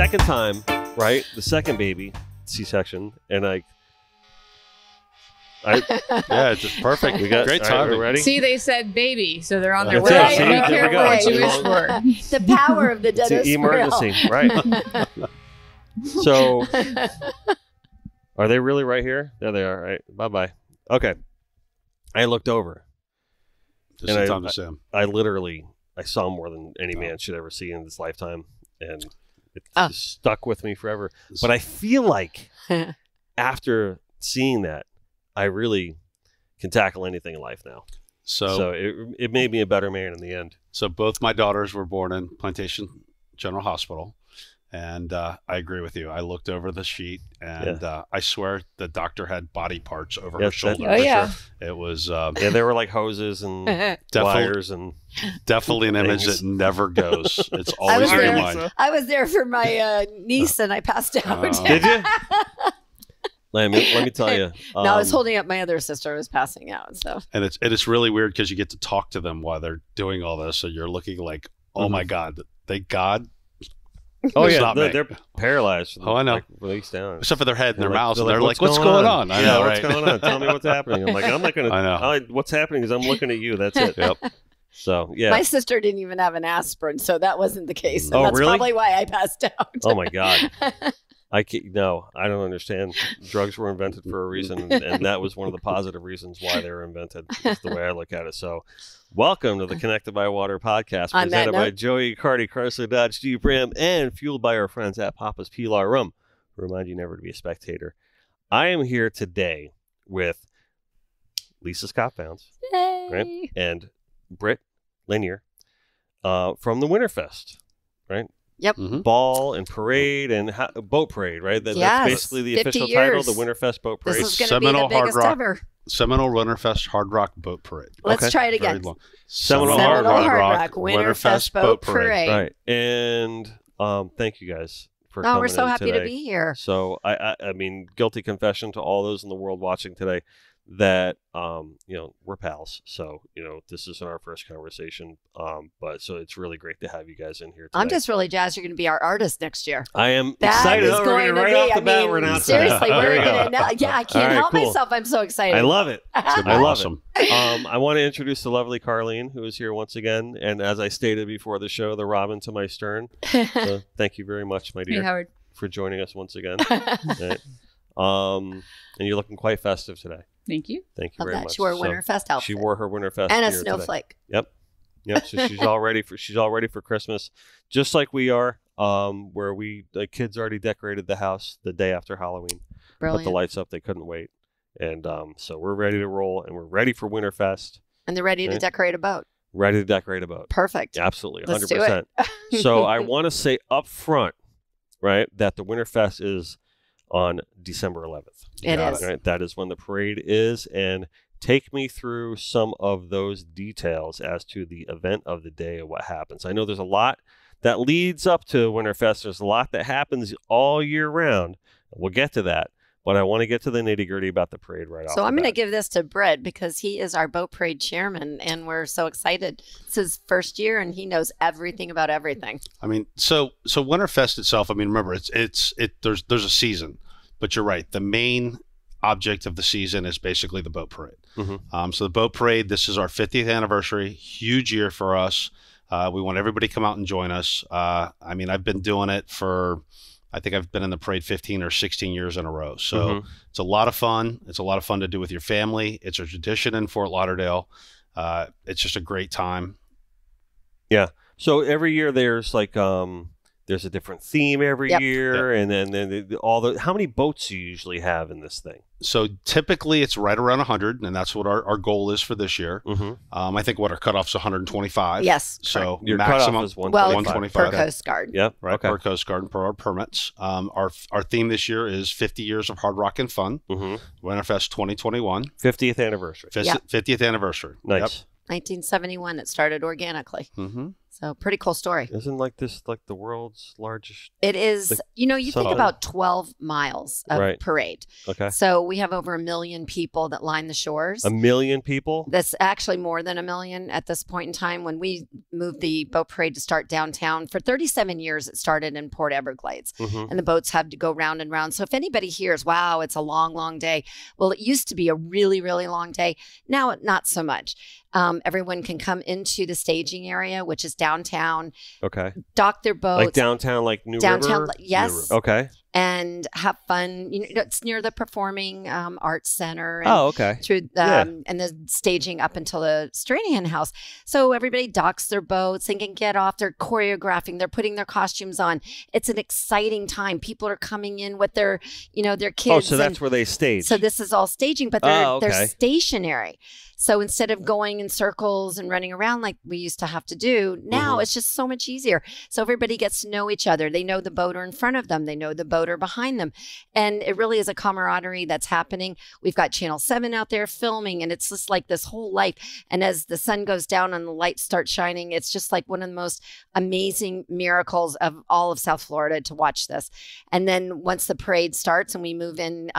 second time, right? The second baby, C-section, and yeah, it's just perfect. We got great timing. Right, ready? See, they said baby, so they're on their That's way. it. See, Be there we careful go. what you It's wish for. The power of the It's dentist. an emergency, right? So, are they really right here? There they are. Right. Bye-bye. Okay. I looked over. Just in time to see him. I saw more than any man should ever see in this lifetime, and it just stuck with me forever. But I feel like after seeing that, I really can tackle anything in life now. So it made me a better man in the end. So both my daughters were born in Plantation General Hospital, and I agree with you. I looked over the sheet, and I swear the doctor had body parts over her shoulder. Oh yeah, it was. There were like hoses and wires and definitely an image that never goes. It's always in your mind. I was there for my niece, and I passed out. Did you? Let me tell you. No, I was holding up my other sister who was passing out. So, and it's really weird because you get to talk to them while they're doing all this, so you're looking like, oh my God, thank God. Oh yeah, they're paralyzed. Oh, I know. Like, released down, except for their head and their mouths. They're and they're like, what's going on? I know, what's right? going on? Tell me what's happening. I'm like, I'm not gonna. I know. What's happening is I'm looking at you. That's it. Yep. So yeah. My sister didn't even have an aspirin, so that wasn't the case. Oh, That's really? probably why I passed out. Oh my God. I don't understand. Drugs were invented for a reason, and that was one of the positive reasons why they were invented. Is the way I look at it. So, welcome to the Connected by Water podcast, presented by Joey Cardi, Chrysler Dodge Jeep Ram, and fueled by our friends at Papa's Pilar Rum, who remind you never to be a spectator. I am here today with Lisa Scott Bounds, right, and Britt Lanier from the Winterfest, right? Yep. Mm-hmm. Ball and parade and boat parade, right? That's basically the official title, the Winterfest Boat Parade. This is going to be the biggest ever. Seminole Winterfest Hard Rock Boat Parade. Let's try it again. Seminole Hard Rock Winterfest Boat Parade. Right. And thank you guys for coming. We're so in happy today. to be here. So I mean, guilty confession to all those in the world watching today that we're pals. So this isn't our first conversation, but so it's really great to have you guys in here today. I'm just really jazzed you're going to be our artist next year. I am excited. That is going to be, right off the bat, we're not seriously, we're going to yeah, I can't help myself. I'm so excited. I love it. I love awesome. it. I want to introduce the lovely Carlene, who is here once again, and as I stated before the show, the Robin to my Stern. So thank you very much, my dear, Howard, for joining us once again. Right. And you're looking quite festive today. Thank you. Thank you very much. She wore a Winterfest outfit. She wore her Winterfest and a gear snowflake. Today. Yep. So she's all ready for Christmas, just like we are. Where the kids already decorated the house the day after Halloween. Brilliant. Put the lights up they couldn't wait, and so we're ready to roll, and we're ready for Winterfest. And they're ready to decorate a boat. Ready to decorate a boat. Perfect. Absolutely, 100%. Let's do it. So I want to say up front, right, that the Winterfest is on December 11th. It is. Right? That is when the parade is, and take me through some of those details as to the event of the day and what happens. I know there's a lot that leads up to Winterfest. There's a lot that happens all year round. We'll get to that, but I want to get to the nitty-gritty about the parade right off. So I'm going to give this to Britt because he is our boat parade chairman, and we're so excited. It's his first year, and he knows everything about everything. I mean, so Winterfest itself. I mean, remember, there's a season, but you're right. The main object of the season is basically the boat parade. Mm-hmm. So the boat parade. This is our 50th anniversary. Huge year for us. We want everybody to come out and join us. I mean, I've been doing it for. I think I've been in the parade 15 or 16 years in a row. So It's a lot of fun. It's a lot of fun to do with your family. It's a tradition in Fort Lauderdale. It's just a great time. Yeah. So every year there's like there's a different theme every year, and then how many boats do you usually have in this thing? So typically it's right around 100, and that's what our goal is for this year. I think what our cutoff's 125. Yes. So your maximum is 125. Per Coast Guard. Yep. Right. Okay. Per Coast Guard and per our permits. Our theme this year is 50 years of hard rock and fun. Winterfest 2021. 50th anniversary. 50th anniversary. Nice. Yep. 1971, it started organically. So pretty cool story. Isn't like this like the world's largest? It is, you think something. about 12 miles of Right. parade. Okay. So we have over 1 million people that line the shores. 1 million people? That's actually more than 1 million at this point in time. When we moved the boat parade to start downtown, for 37 years, it started in Port Everglades. Mhm. And the boats have to go round and round. So if anybody hears, wow, it's a long, long day. Well, it used to be a really, really long day. Now, not so much. Everyone can come into the staging area, which is downtown, Okay. dock their boats. Like downtown, like New downtown, River? yes. Okay. And have fun. It's near the Performing Arts Center. And Oh, okay. through and the staging up until the Stranahan House. So everybody docks their boats. They can get off. They're choreographing. They're putting their costumes on. It's an exciting time. People are coming in with their, their kids. Oh, so that's where they stage. So this is all staging, but they're stationary. So instead of going in circles and running around like we used to have to do, now it's just so much easier. So everybody gets to know each other. They know the boater in front of them. They know the boater behind them. And it really is a camaraderie that's happening. We've got Channel 7 out there filming, and it's just like this whole life. And as the sun goes down and the lights start shining, it's just like one of the most amazing miracles of all of South Florida to watch this. And then once the parade starts and we move in,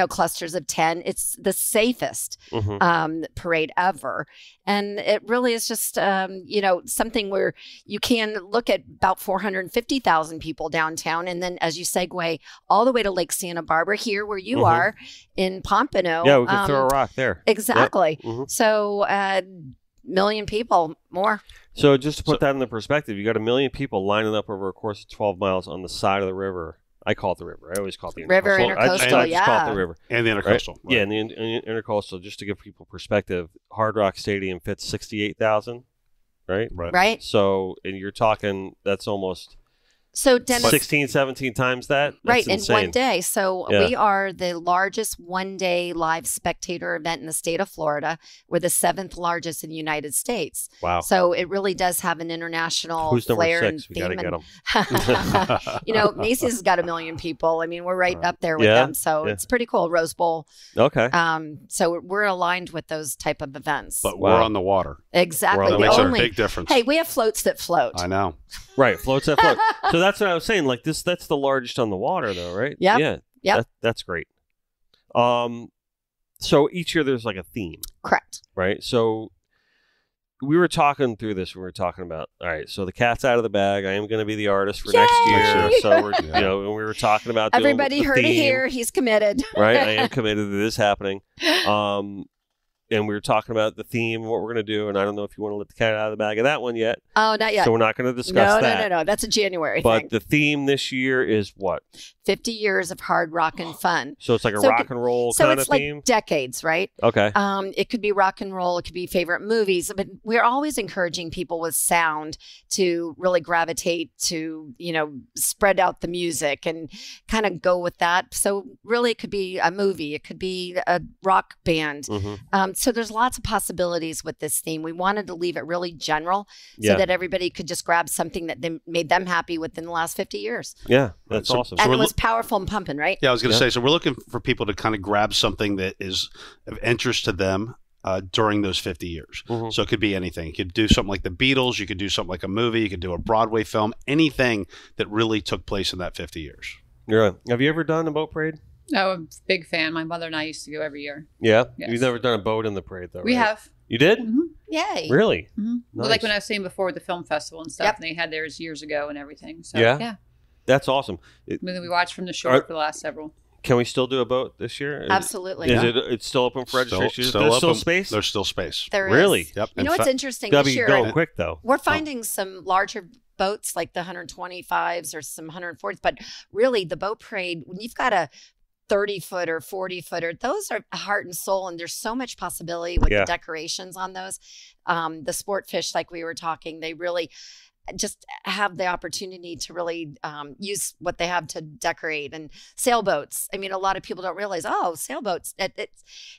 clusters of 10, it's the safest parade ever. And it really is just, something where you can look at about 450,000 people downtown. And then as you segue all the way to Lake Santa Barbara, here where you are in Pompano. Yeah, we can throw a rock there. Exactly. Yep. So, million people more. So just to put that into perspective, you got 1 million people lining up over a course of 12 miles on the side of the river. I call it the river. I always call it the river intercoastal. I just call it the river. And the intercoastal. Right? Yeah, and the intercoastal, just to give people perspective, Hard Rock Stadium fits 68,000, right? Right. So, and you're talking, that's almost... So Dennis, 16, 17 times that? That's right, insane. in one day. So we are the largest one-day live spectator event in the state of Florida. We're the 7th largest in the United States. Wow. So it really does have an international Who's number flair 6? and We got to theme. get them. Macy's has got 1 million people. I mean, we're right up there with Yeah, them. So yeah. it's pretty cool. Rose Bowl. Okay. So we're aligned with those type of events. But we're on the water. Exactly. That makes a big difference. Hey, we have floats that float. I know. Right, floats that float. So that's what I was saying. Like that's the largest on the water, though, right? Yep. Yeah. Yep. That's great. So each year there's like a theme. Correct. Right. So we were talking through this. We were talking about, all right, so the cat's out of the bag. I am going to be the artist for next year. Yay! So we're, and we were talking about doing Everybody the heard it theme, here. He's committed. right? I am committed to this happening. And we were talking about the theme, what we're going to do. And I don't know if you want to let the cat out of the bag of that one yet. Oh, not yet. So we're not going to discuss that. No. That's a January But thing. the theme this year is what? 50 years of hard rock and fun. So it's like a rock and roll so kind it's of like theme? decades, right? Okay. It could be rock and roll. It could be favorite movies. But we're always encouraging people with sound to really gravitate to, spread out the music and kind of go with that. So really it could be a movie. It could be a rock band. So there's lots of possibilities with this theme. We wanted to leave it really general so that everybody could just grab something that made them happy within the last 50 years. Yeah, that's awesome. And it was powerful and pumping, right? Yeah, I was going to say, so we're looking for people to kind of grab something that is of interest to them during those 50 years. So it could be anything. You could do something like the Beatles. You could do something like a movie. You could do a Broadway film. Anything that really took place in that 50 years. Yeah. Have you ever done a boat parade? Oh, I'm a big fan. My mother and I used to go every year. Yeah? Yes. You've never done a boat in the parade, though, We right? have. You did? Yay. Really? Well, Nice. like when I was saying before with the film festival and stuff, Yep. and they had theirs years ago and everything. So, Yeah? That's awesome. We watched from the shore for the last several. Can we still do a boat this year? Absolutely. It's still open for registration? There's open. still space? There's still space. There is. Really? Yep. You know what's interesting Gotta this be year? going quick, though. We're finding some larger boats like the 125s or some 140s, but really the boat parade, when you've got a 30-footer, 40-footer, those are heart and soul, and there's so much possibility with the decorations on those. The sport fish, like we were talking, they really just have the opportunity to really use what they have to decorate. And sailboats, I mean, a lot of people don't realize, sailboats,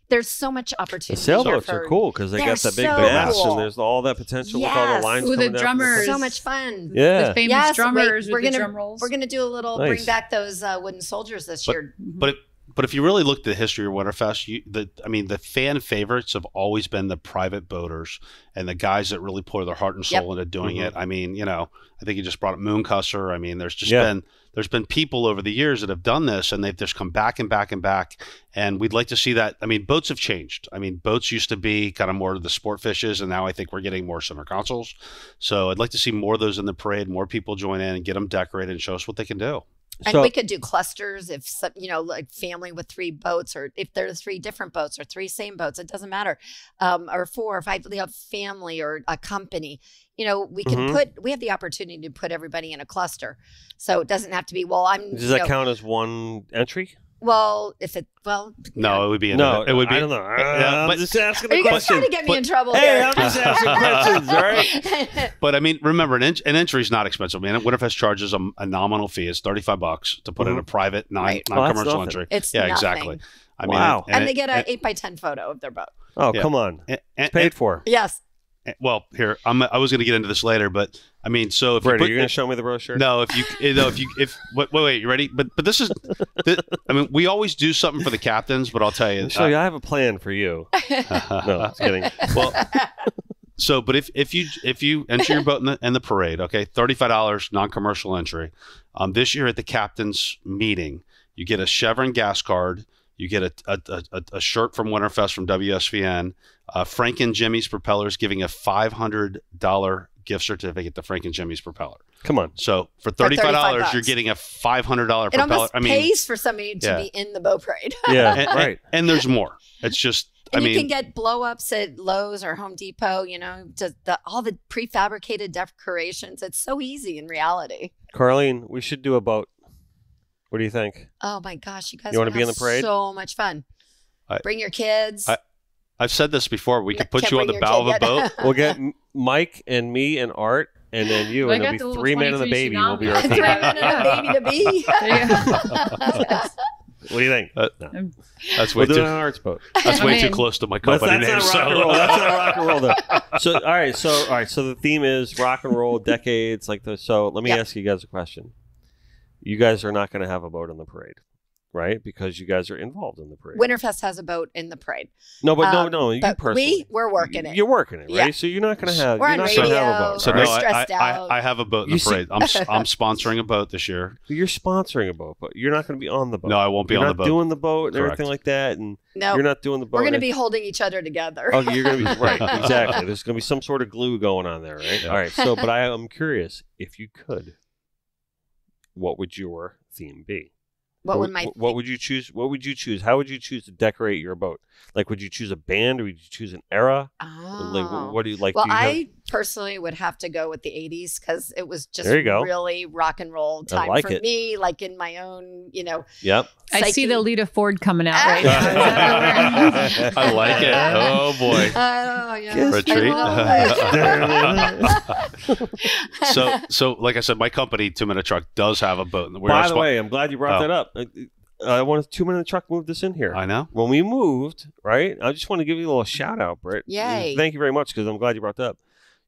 there's so much opportunity. The sailboats are cool because they got that big mast and there's all that potential with all the lines. Ooh, the coming down. drummers. So much fun. Yeah. The famous drummers we're with the gonna, drum rolls. We're going to do a little, Nice. bring back those wooden soldiers this year. But But if you really look at the history of Winterfest, the fan favorites have always been the private boaters and the guys that really pour their heart and soul into doing it. I mean, I think you just brought up Mooncusser. I mean, there's just been people over the years that have done this, and they've just come back and back and back. And we'd like to see that. I mean, boats have changed. I mean, boats used to be kind of more of the sport fishes, and now I think we're getting more center consoles. So I'd like to see more of those in the parade, more people join in and get them decorated and show us what they can do. And we could do clusters if, like family with 3 boats, or if there's 3 different boats or 3 same boats, it doesn't matter. Or 4 or 5, they have family or a company. We can we have the opportunity to put everybody in a cluster. So it doesn't have to be, Does that count as one entry? Well, no, it would be it would be. I don't know. I'm just asking the question. Are you guys trying to get me in trouble? Hey, here? I'm just asking questions, all right? But I mean, remember, an entry is not expensive. Man, Winterfest charges a nominal fee. It's $35 to put in a private, non-commercial entry. It's exactly. I mean, wow. And they get an 8x10 photo of their boat. Oh, come on! It's paid for. Yes. Well, here I was going to get into this later, but I mean, so if Britt, are you going to show me the brochure? No, wait, you ready? But this is, I mean, we always do something for the captains, but I'll tell you, I have a plan for you. No, just kidding. Well, but if you enter your boat in the parade, okay, $35 non-commercial entry. This year at the captains meeting, you get a Chevron gas card. You get a shirt from Winterfest from WSVN. Frank and Jimmy's Propellers giving a $500 gift certificate to Frank and Jimmy's Propeller. Come on. So for $35, you're getting a $500 propeller. It almost pays for somebody to be in the boat parade. Yeah, right. And there's more. It's just, you can get blow-ups at Lowe's or Home Depot, just all the prefabricated decorations. It's so easy in reality. Carlene, we should do a boat. What do you think? Oh my gosh, you guys want to be in the parade? So much fun. Bring your kids. I've said this before. We could put you on the bow of a boat. We'll get Mike and me and Art, and then you, and it'll be 3 men and a baby. We'll be our team. 3 men and a baby to be. What do you think? That's way too. We'll on Art's boat. That's way too close to my company name. That's not rock and roll. Though. So all right. So the theme is rock and roll decades like this. So let me ask you guys a question. You guys are not going to have a boat in the parade, right? Because you guys are involved in the parade. Winterfest has a boat in the parade. No, but no, you but personally. We're working it. You're working it, right? Yeah. So you're not going to have. We're on radio. Have a boat. So right? Stressed out. I have a boat in the parade. I'm sponsoring a boat this year. You're sponsoring a boat, but you're not going to be on the boat. No, I won't be on the boat. You're not doing the boat and everything like that, and you're not doing the boat. We're going to be holding each other together. Oh, you're going to be right. Exactly. There's going to be some sort of glue going on there, right? All right. So, but I am curious, if you could, what would your theme be? What would you choose? What would you choose? How would you choose to decorate your boat? Like, would you choose a band, or would you choose an era? Oh. Like, what do you like? Well, I personally would have to go with the 80s because it was just really rock and roll time for me, like in my own, Yep. I see the Lita Ford coming out right now. I like it. Oh boy. Oh yeah. Retreat. So like I said, my company, 2 Minute Truck, does have a boat. By the way, I'm glad you brought that up. I want a 2 Minute Truck move this in here. I know. When we moved, right? I just want to give you a little shout out, Britt. Yay. Thank you very much, because I'm glad you brought that up.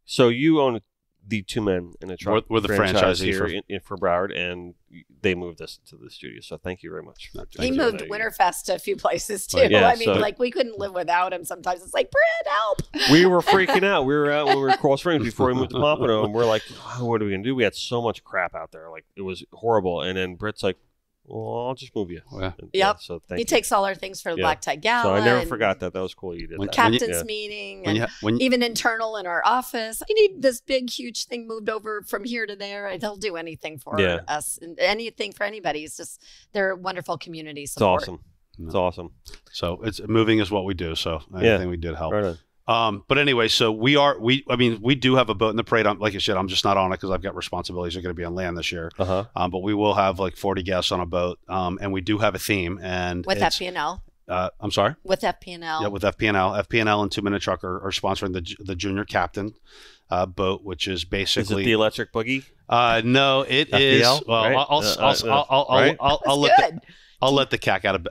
So you own the 2 Men in a Truck. We're the franchisee here for Broward, and they moved us to the studio. So thank you very much. He moved Winterfest to a few places too. Yeah, I mean, we couldn't live without him. Sometimes it's like, Britt, help. We were freaking out. We were out when we were at Coral Springs before we moved to Pompano, and we're like, what are we gonna do? We had so much crap out there, like it was horrible. And then Britt's like, well, I'll just move you. Yep. So thank you. He takes all our things for the Black Tie Gala. So I never forgot that. That was cool. You did that. Captain's meeting, and even internal in our office. I need this big, huge thing moved over from here to there. They'll do anything for us, and anything for anybody. It's just they're a wonderful community support. It's awesome. It's awesome. So it's moving is what we do. So anything we did help. Right on. But anyway, so we do have a boat in the parade. Like I said, I'm just not on it because I've got responsibilities. They're going to be on land this year. But we will have like 40 guests on a boat. And we do have a theme. And with FP&L. I'm sorry? With FP&L. Yeah, with FP&L. FP&L and 2 Minute Truck are sponsoring the junior captain boat, which is basically. Is it the electric boogie? No, it FPL, is. Well, right? I'll let the cat out of the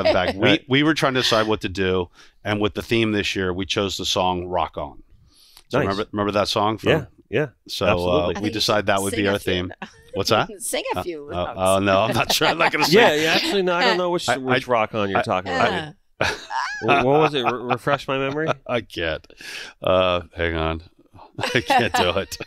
bag. We were trying to decide what to do, and with the theme this year, we chose the song "Rock On." So remember that song? Yeah. So we decided that would be our theme. What's that? Sing a few. Oh, no, I'm not sure. I'm not going to sing. Yeah, actually, no, I don't know which rock on you're talking about. What was it? Refresh my memory. I can't. Hang on. I can't do it.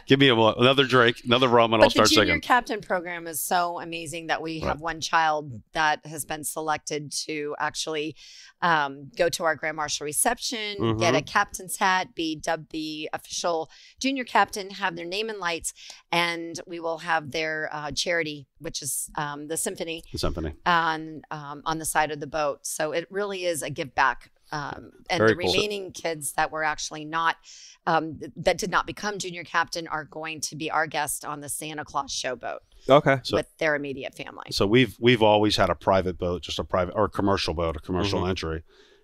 Give me another drink, another rum, and I'll start singing. The Junior Captain program is so amazing that we have one child that has been selected to actually go to our Grand Marshal reception, get a captain's hat, be dubbed the official junior captain, have their name in lights, and we will have their charity, which is the symphony. The symphony. On the side of the boat. So it really is a give back. And Very the remaining kids that were actually not, that did not become junior captain are going to be our guests on the Santa Claus showboat. Okay. With their immediate family. So we've always had a private boat, just a private or a commercial boat, a commercial entry.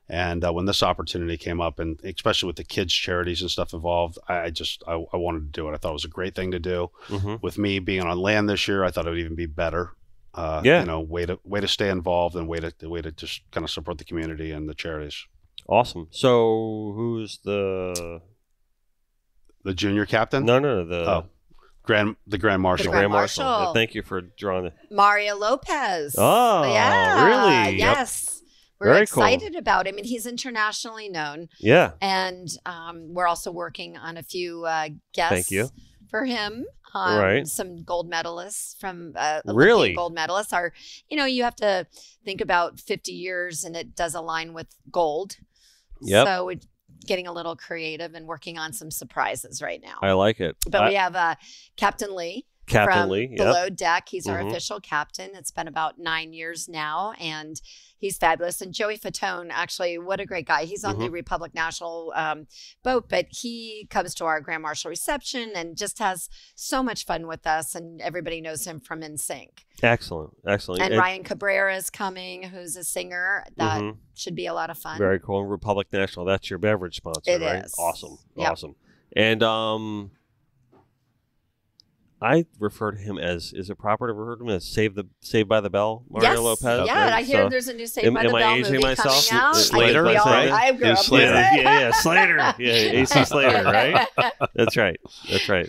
And when this opportunity came up, and especially with the kids' charities and stuff involved, I wanted to do it. I thought it was a great thing to do. With me being on land this year, I thought it would even be better. You know, way to stay involved and way to just kind of support the community and the charities. Awesome. So who's the junior captain? No, the Grand Marshal. The Grand Marshal. Yeah, thank you for drawing it. Mario Lopez. Oh, yeah, really? Yes. We're Very excited about him, and he's internationally known. Yeah. And we're also working on a few guests for him. Some gold medalists from Olympic gold medalists are, you have to think about 50 years and it does align with gold. Yep. So we're getting a little creative and working on some surprises right now. I like it. But we have Captain Lee. Below Deck. He's our official captain. It's been about 9 years now, and he's fabulous. And Joey Fatone, actually, what a great guy. He's on the Republic National boat, but he comes to our Grand Marshal reception and just has so much fun with us, and everybody knows him from NSYNC. Excellent. And Ryan Cabrera is coming, who's a singer. That should be a lot of fun. Very cool. And Republic National, that's your beverage sponsor, right? Is. Awesome. Yep. Awesome. And I refer to him as, is it proper to refer to him as Saved by the Bell, Mario Lopez? Yeah, right? I hear there's a new Saved by the Bell movie myself? coming out. Slater? I grew up with it. Yeah, Slater. Yeah, AC Slater, right? That's right.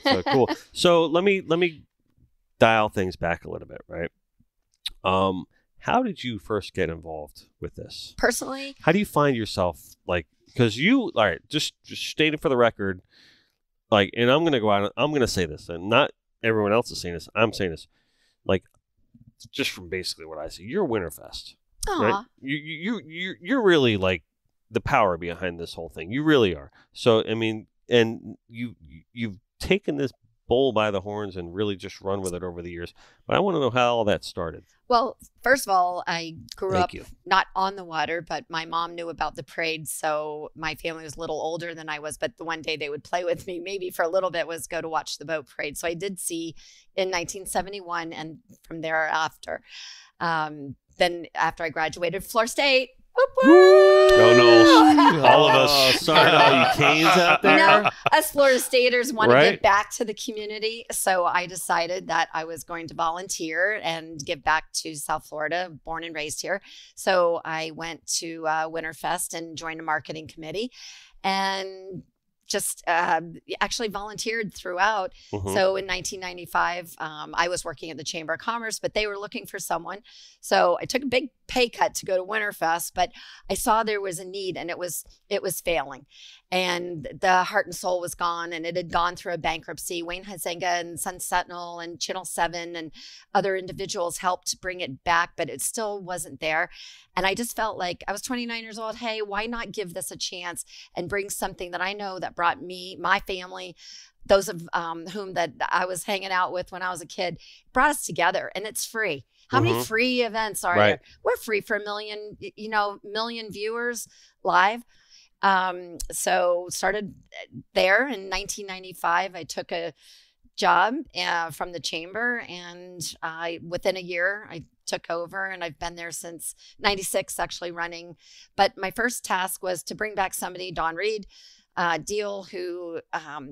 So cool. So let me dial things back a little bit, right? How did you first get involved with this? Personally? How do you find yourself, because just stating for the record, and I'm going to go out, I'm going to say this, and not everyone else is saying this. I'm saying this, just from basically what I see. You're Winterfest, right? You're really the power behind this whole thing. You really are. So I mean, and you've taken this bull by the horns and really just run with it over the years. But I want to know how all that started. Well, first of all, I grew up not on the water, but my mom knew about the parade. So my family was a little older than I was, but the one day they would play with me, maybe for a little bit, was go to watch the boat parade. So I did see in 1971 and from thereafter. Then after I graduated, Florida State. Whoop, whoop. Go Noles. All of us. Sorry to all you Canes out there. No, us Florida Staters want to give back to the community. So I decided that I was going to volunteer and give back to South Florida, born and raised here. So I went to Winterfest and joined a marketing committee and just actually volunteered throughout. So in 1995, I was working at the Chamber of Commerce, but they were looking for someone. So I took a big pay cut to go to Winterfest, but I saw there was a need and it was failing. And the heart and soul was gone, and it had gone through a bankruptcy. Wayne Huizenga and Sun Sentinel and Channel 7 and other individuals helped bring it back, but it still wasn't there. And I just felt like I was 29 years old. Hey, why not give this a chance and bring something that I know that brought me, my family, those of whom that I was hanging out with when I was a kid, brought us together, and it's free. How many free events are there? We're free for a million viewers live. So started there in 1995. I took a job from the chamber, and within a year I took over, and I've been there since 96 actually running. But my first task was to bring back somebody, Dawn Reed Deal, who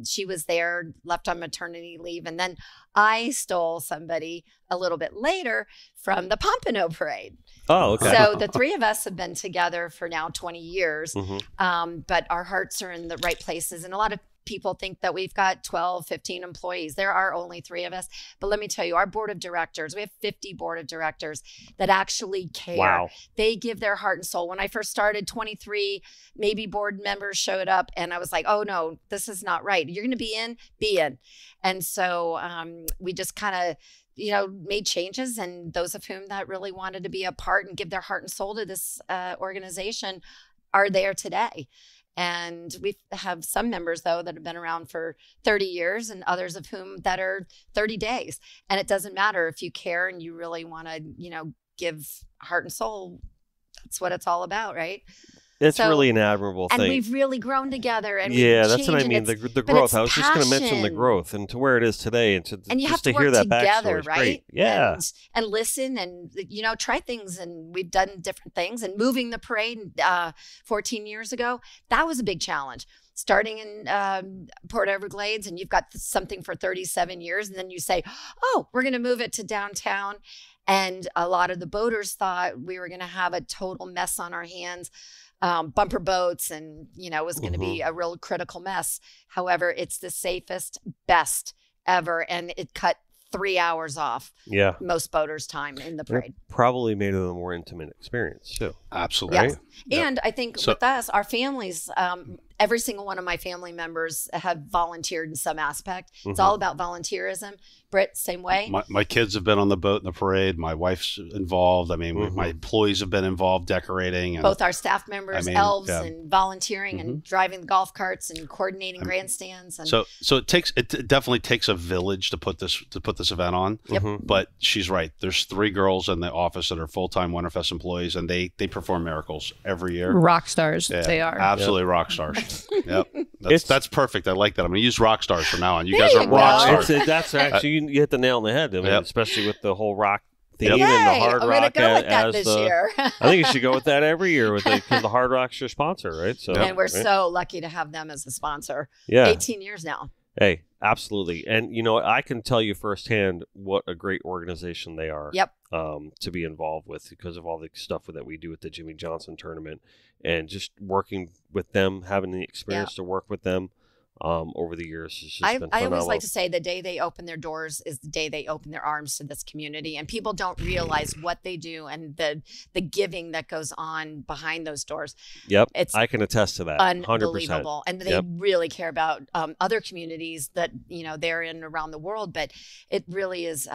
she was there, left on maternity leave. And then I stole somebody a little bit later from the Pompano Parade. Oh, okay. So the three of us have been together for now 20 years, but our hearts are in the right places. And a lot of people think that we've got 12, 15 employees. There are only 3 of us. But let me tell you, our board of directors, we have 50 board of directors that actually care. Wow. They give their heart and soul. When I first started, 23 maybe board members showed up, and I was like, oh no, this is not right. You're going to be in. And so we just kind of, made changes, and those of whom that really wanted to be a part and give their heart and soul to this organization are there today. And we have some members, though, that have been around for 30 years and others of whom that are 30 days. And it doesn't matter if you care and you really want to, give heart and soul. That's what it's all about, right? It's really an admirable thing. And we've really grown together. And that's what I mean. The growth. I was just going to mention the growth and to where it is today, and you just have to hear work that together, backstory, right? Great. Yeah, and listen and try things. And we've done different things. And moving the parade 14 years ago, that was a big challenge. Starting in Port Everglades, and you've got something for 37 years, and then you say, "Oh, we're going to move it to downtown." And a lot of the boaters thought we were going to have a total mess on our hands. Bumper boats, and it was going to be a real critical mess. However, it's the safest, best ever, and it cut 3 hours off most boaters' time in the parade. It probably made it a more intimate experience too. Absolutely. Yes. Yep. And I think with us, our families, every single one of my family members have volunteered in some aspect. It's all about volunteerism. Britt, same way. My kids have been on the boat in the parade. My wife's involved. I mean, my employees have been involved decorating. And, both our staff members, elves, and volunteering and driving the golf carts and coordinating grandstands. And so it definitely takes a village to put this event on. Yep. But she's right. There's 3 girls in the office that are full-time Winterfest employees, and they perform miracles every year. Rock stars, they are. Absolutely rock stars. Yep. That's perfect. I like that. I'm going to use rock stars from now on. You There guys you are go. rock stars. That's actually you hit the nail on the head. I mean, especially with the whole rock theme and the hard I'm rock gonna go with that as this year. I think you should go with that every year because the Hard Rock's your sponsor, right? So, and we're so lucky to have them as a sponsor. Yeah, 18 years now. Hey, absolutely. And I can tell you firsthand what a great organization they are. Yep. To be involved with because of all the stuff that we do with the Jimmy Johnson tournament and just working with them, having the experience to work with them. Over the years. It's just been phenomenal. I always like to say the day they open their doors is the day they open their arms to this community, and people don't realize what they do and the giving that goes on behind those doors. Yep, it's I can attest to that. Unbelievable, 100%. and they really care about other communities that they're in around the world. But it really is.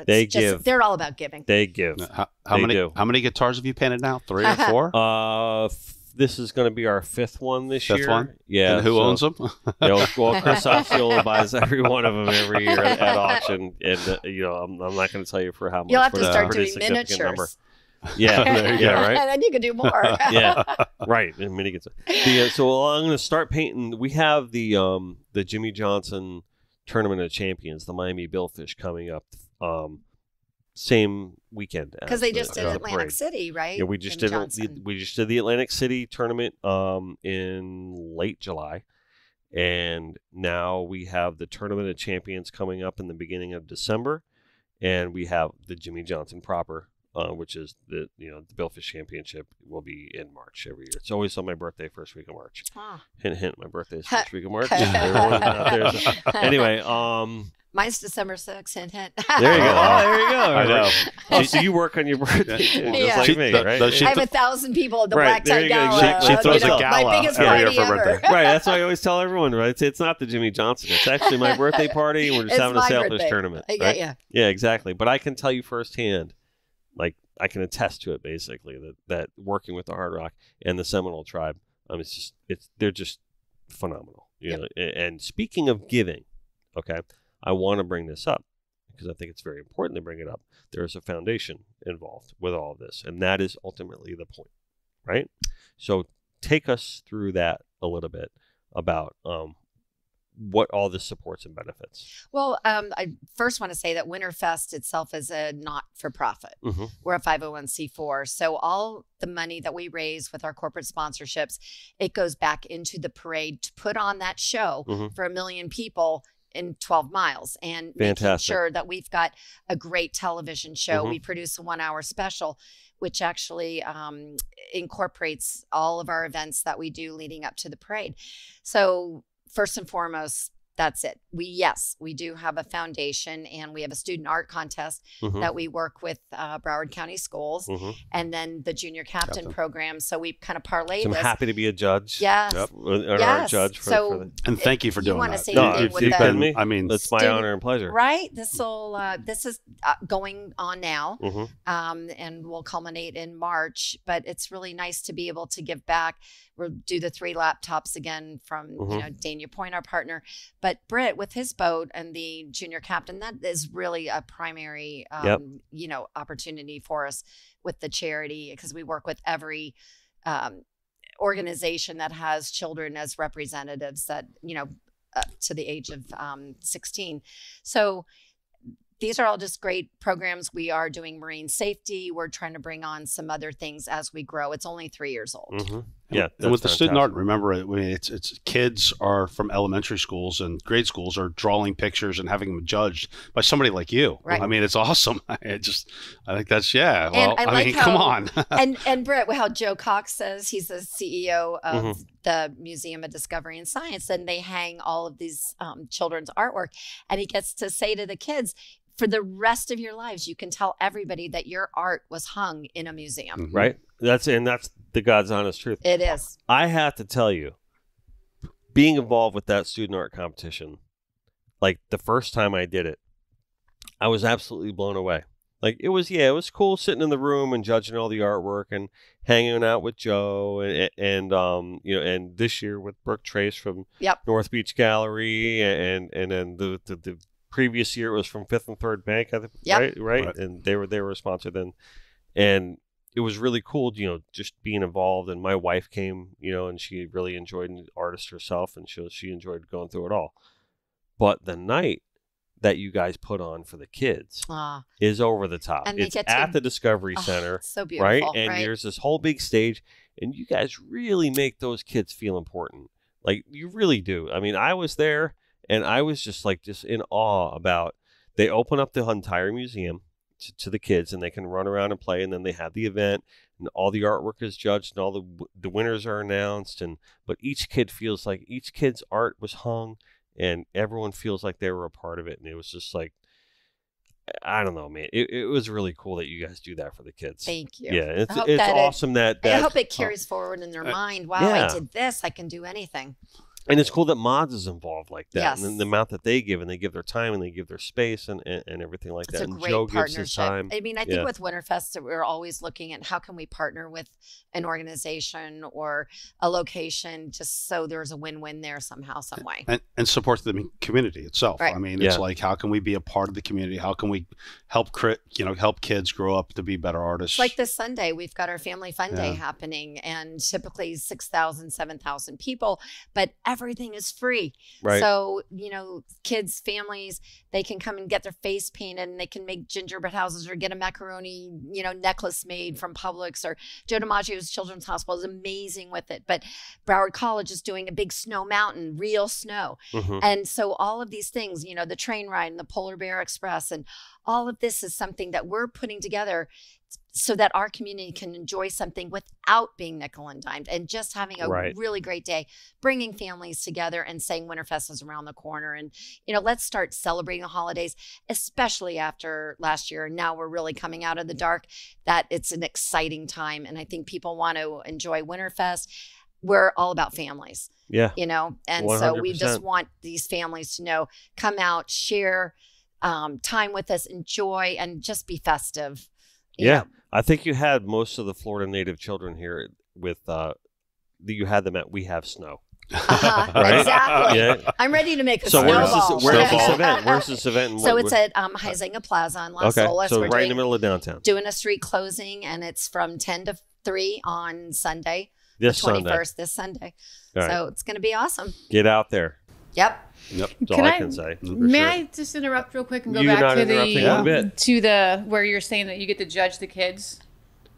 Give. They're all about giving. They give. How many guitars have you painted now? 3 or 4? This is going to be our 5th one this year. 5th one? Yeah. And who owns them? Well, Chris Osceola buys every one of them every year at auction. And, I'm not going to tell you for how much. You'll have to start doing miniatures. Number. Yeah. Right. And then you can do more. Yeah. Right. And mini guitars. So I'm going to start painting. We have the Jimmy Johnson Tournament of Champions, the Miami Billfish coming up. Same weekend because they just did Atlantic parade. City, right? Yeah, we just did the Atlantic City tournament in late July, and now we have the Tournament of Champions coming up in the beginning of December, and we have the Jimmy Johnson proper, which is the Billfish Championship will be in March every year. It's always on my birthday, first week of March. Hint, hint. My birthday is first week of March. Everyone out there anyway, mine's December 6th. Hint, hint. There you go. Oh, there you go. I know. Oh, so you work on your birthday too, just like me, right? I have 1,000 people at the Black Tie Gala. She throws a gala my biggest every year party for ever. birthday. Right, that's why I always tell everyone, right? It's not the Jimmy Johnson. It's actually my birthday party, and we're just having a sailfish tournament. Right? Yeah, exactly. But I can tell you firsthand, like I can attest to it, basically, that working with the Hard Rock and the Seminole tribe, they're just phenomenal. And speaking of giving, okay, I want to bring this up because I think it's very important to bring it up. There is a foundation involved with all of this, and that is ultimately the point, right? So take us through that a little bit about what all this supports and benefits. Well, I first want to say that Winterfest itself is a not-for-profit. We're a 501c4. So all the money that we raise with our corporate sponsorships, it goes back into the parade to put on that show for 1 million people in 12 miles and making sure that we've got a great television show. We produce a 1-hour special, which actually incorporates all of our events that we do leading up to the parade. So first and foremost, that's it. We do have a foundation, and we have a student art contest that we work with Broward County Schools, and then the junior captain program. So we kind of parlay I'm this. happy to be a judge. Yes. An art judge. And thank you for doing that. Say anything with kidding me? I mean, it's my honor and pleasure. Right. This is going on now, and will culminate in March. But it's really nice to be able to give back. We'll do the 3 laptops again from Dania Point, our partner. But Britt, with his boat and the junior captain, that is really a primary opportunity for us with the charity, because we work with every organization that has children as representatives that up to the age of 16. So these are all just great programs. We are doing marine safety. We're trying to bring on some other things as we grow. It's only 3 years old. Yeah, and with the student art, remember, it's kids are from elementary schools and grade schools are drawing pictures and having them judged by somebody like you. Right. I mean, it's awesome. I think that's Well, and I mean, come on. and Britt, how Joe Cox says, he's the CEO of the Museum of Discovery and Science, and they hang all of these children's artwork, and he gets to say to the kids, for the rest of your lives, you can tell everybody that your art was hung in a museum. Right. That's the God's honest truth. It is. I have to tell you, being involved with that student art competition, like the first time I did it, I was absolutely blown away. Like it was cool sitting in the room and judging all the artwork and hanging out with Joe and this year with Brooke Trace from North Beach Gallery and then the previous year it was from Fifth and Third Bank, I think, right? And they were a sponsor then, and it was really cool, just being involved. And my wife came, and she really enjoyed an artist herself, and she enjoyed going through it all. But the night that you guys put on for the kids is over the top. And it's at the Discovery Center, it's so beautiful, right? And there's this whole big stage, and you guys really make those kids feel important. Like you really do. I mean, I was there. And I was just in awe about, they open up the entire museum to the kids, and they can run around and play. And then they have the event, and all the artwork is judged, and all the winners are announced. But each kid feels like each kid's art was hung, and everyone feels like they were a part of it. And it was just like, I don't know, man. It was really cool that you guys do that for the kids. Thank you. Yeah, it's awesome that I hope it carries forward in their mind. Wow, I did this. I can do anything. And it's cool that Mods is involved like that. Yes. And the amount that they give, and they give their time, and they give their space and everything like that. It's a and great Joe partnership. gives his time. I mean, I think with Winterfest, we're always looking at how can we partner with an organization or a location just so there's a win-win there somehow, some way. And support the community itself. Right. I mean, it's like, how can we be a part of the community? How can we help kids grow up to be better artists? Like this Sunday, we've got our Family Fun Day happening, and typically 6,000, 7,000 people, but everything is free. Right. So, kids, families, they can come and get their face painted, and they can make gingerbread houses or get a macaroni, necklace made from Publix, or Joe DiMaggio's Children's Hospital is amazing with it. But Broward College is doing a big snow mountain, real snow. And so all of these things, the train ride and the Polar Bear Express, and all of this is something that we're putting together so that our community can enjoy something without being nickel and dimed, and just having a really great day, bringing families together and saying Winterfest is around the corner. And, let's start celebrating the holidays, especially after last year. And now we're really coming out of the dark, that it's an exciting time. And I think people want to enjoy Winterfest. We're all about families, and 100%. So we just want these families to know, come out, share time with us, enjoy, and just be festive. Yeah, I think you had most of the Florida native children here with you had them at We Have Snow. Right? Exactly. Yeah. I'm ready to make a snowball. Where's this event? Where's this event? So it's at Huizenga Plaza in Las Olas. So right in the middle of downtown. Doing a street closing, and it's from 10 to 3 on Sunday. This the 21st, this Sunday. Right. So it's going to be awesome. Get out there. Yep. That's all I can say. May I just interrupt real quick and go back to the where you're saying that you get to judge the kids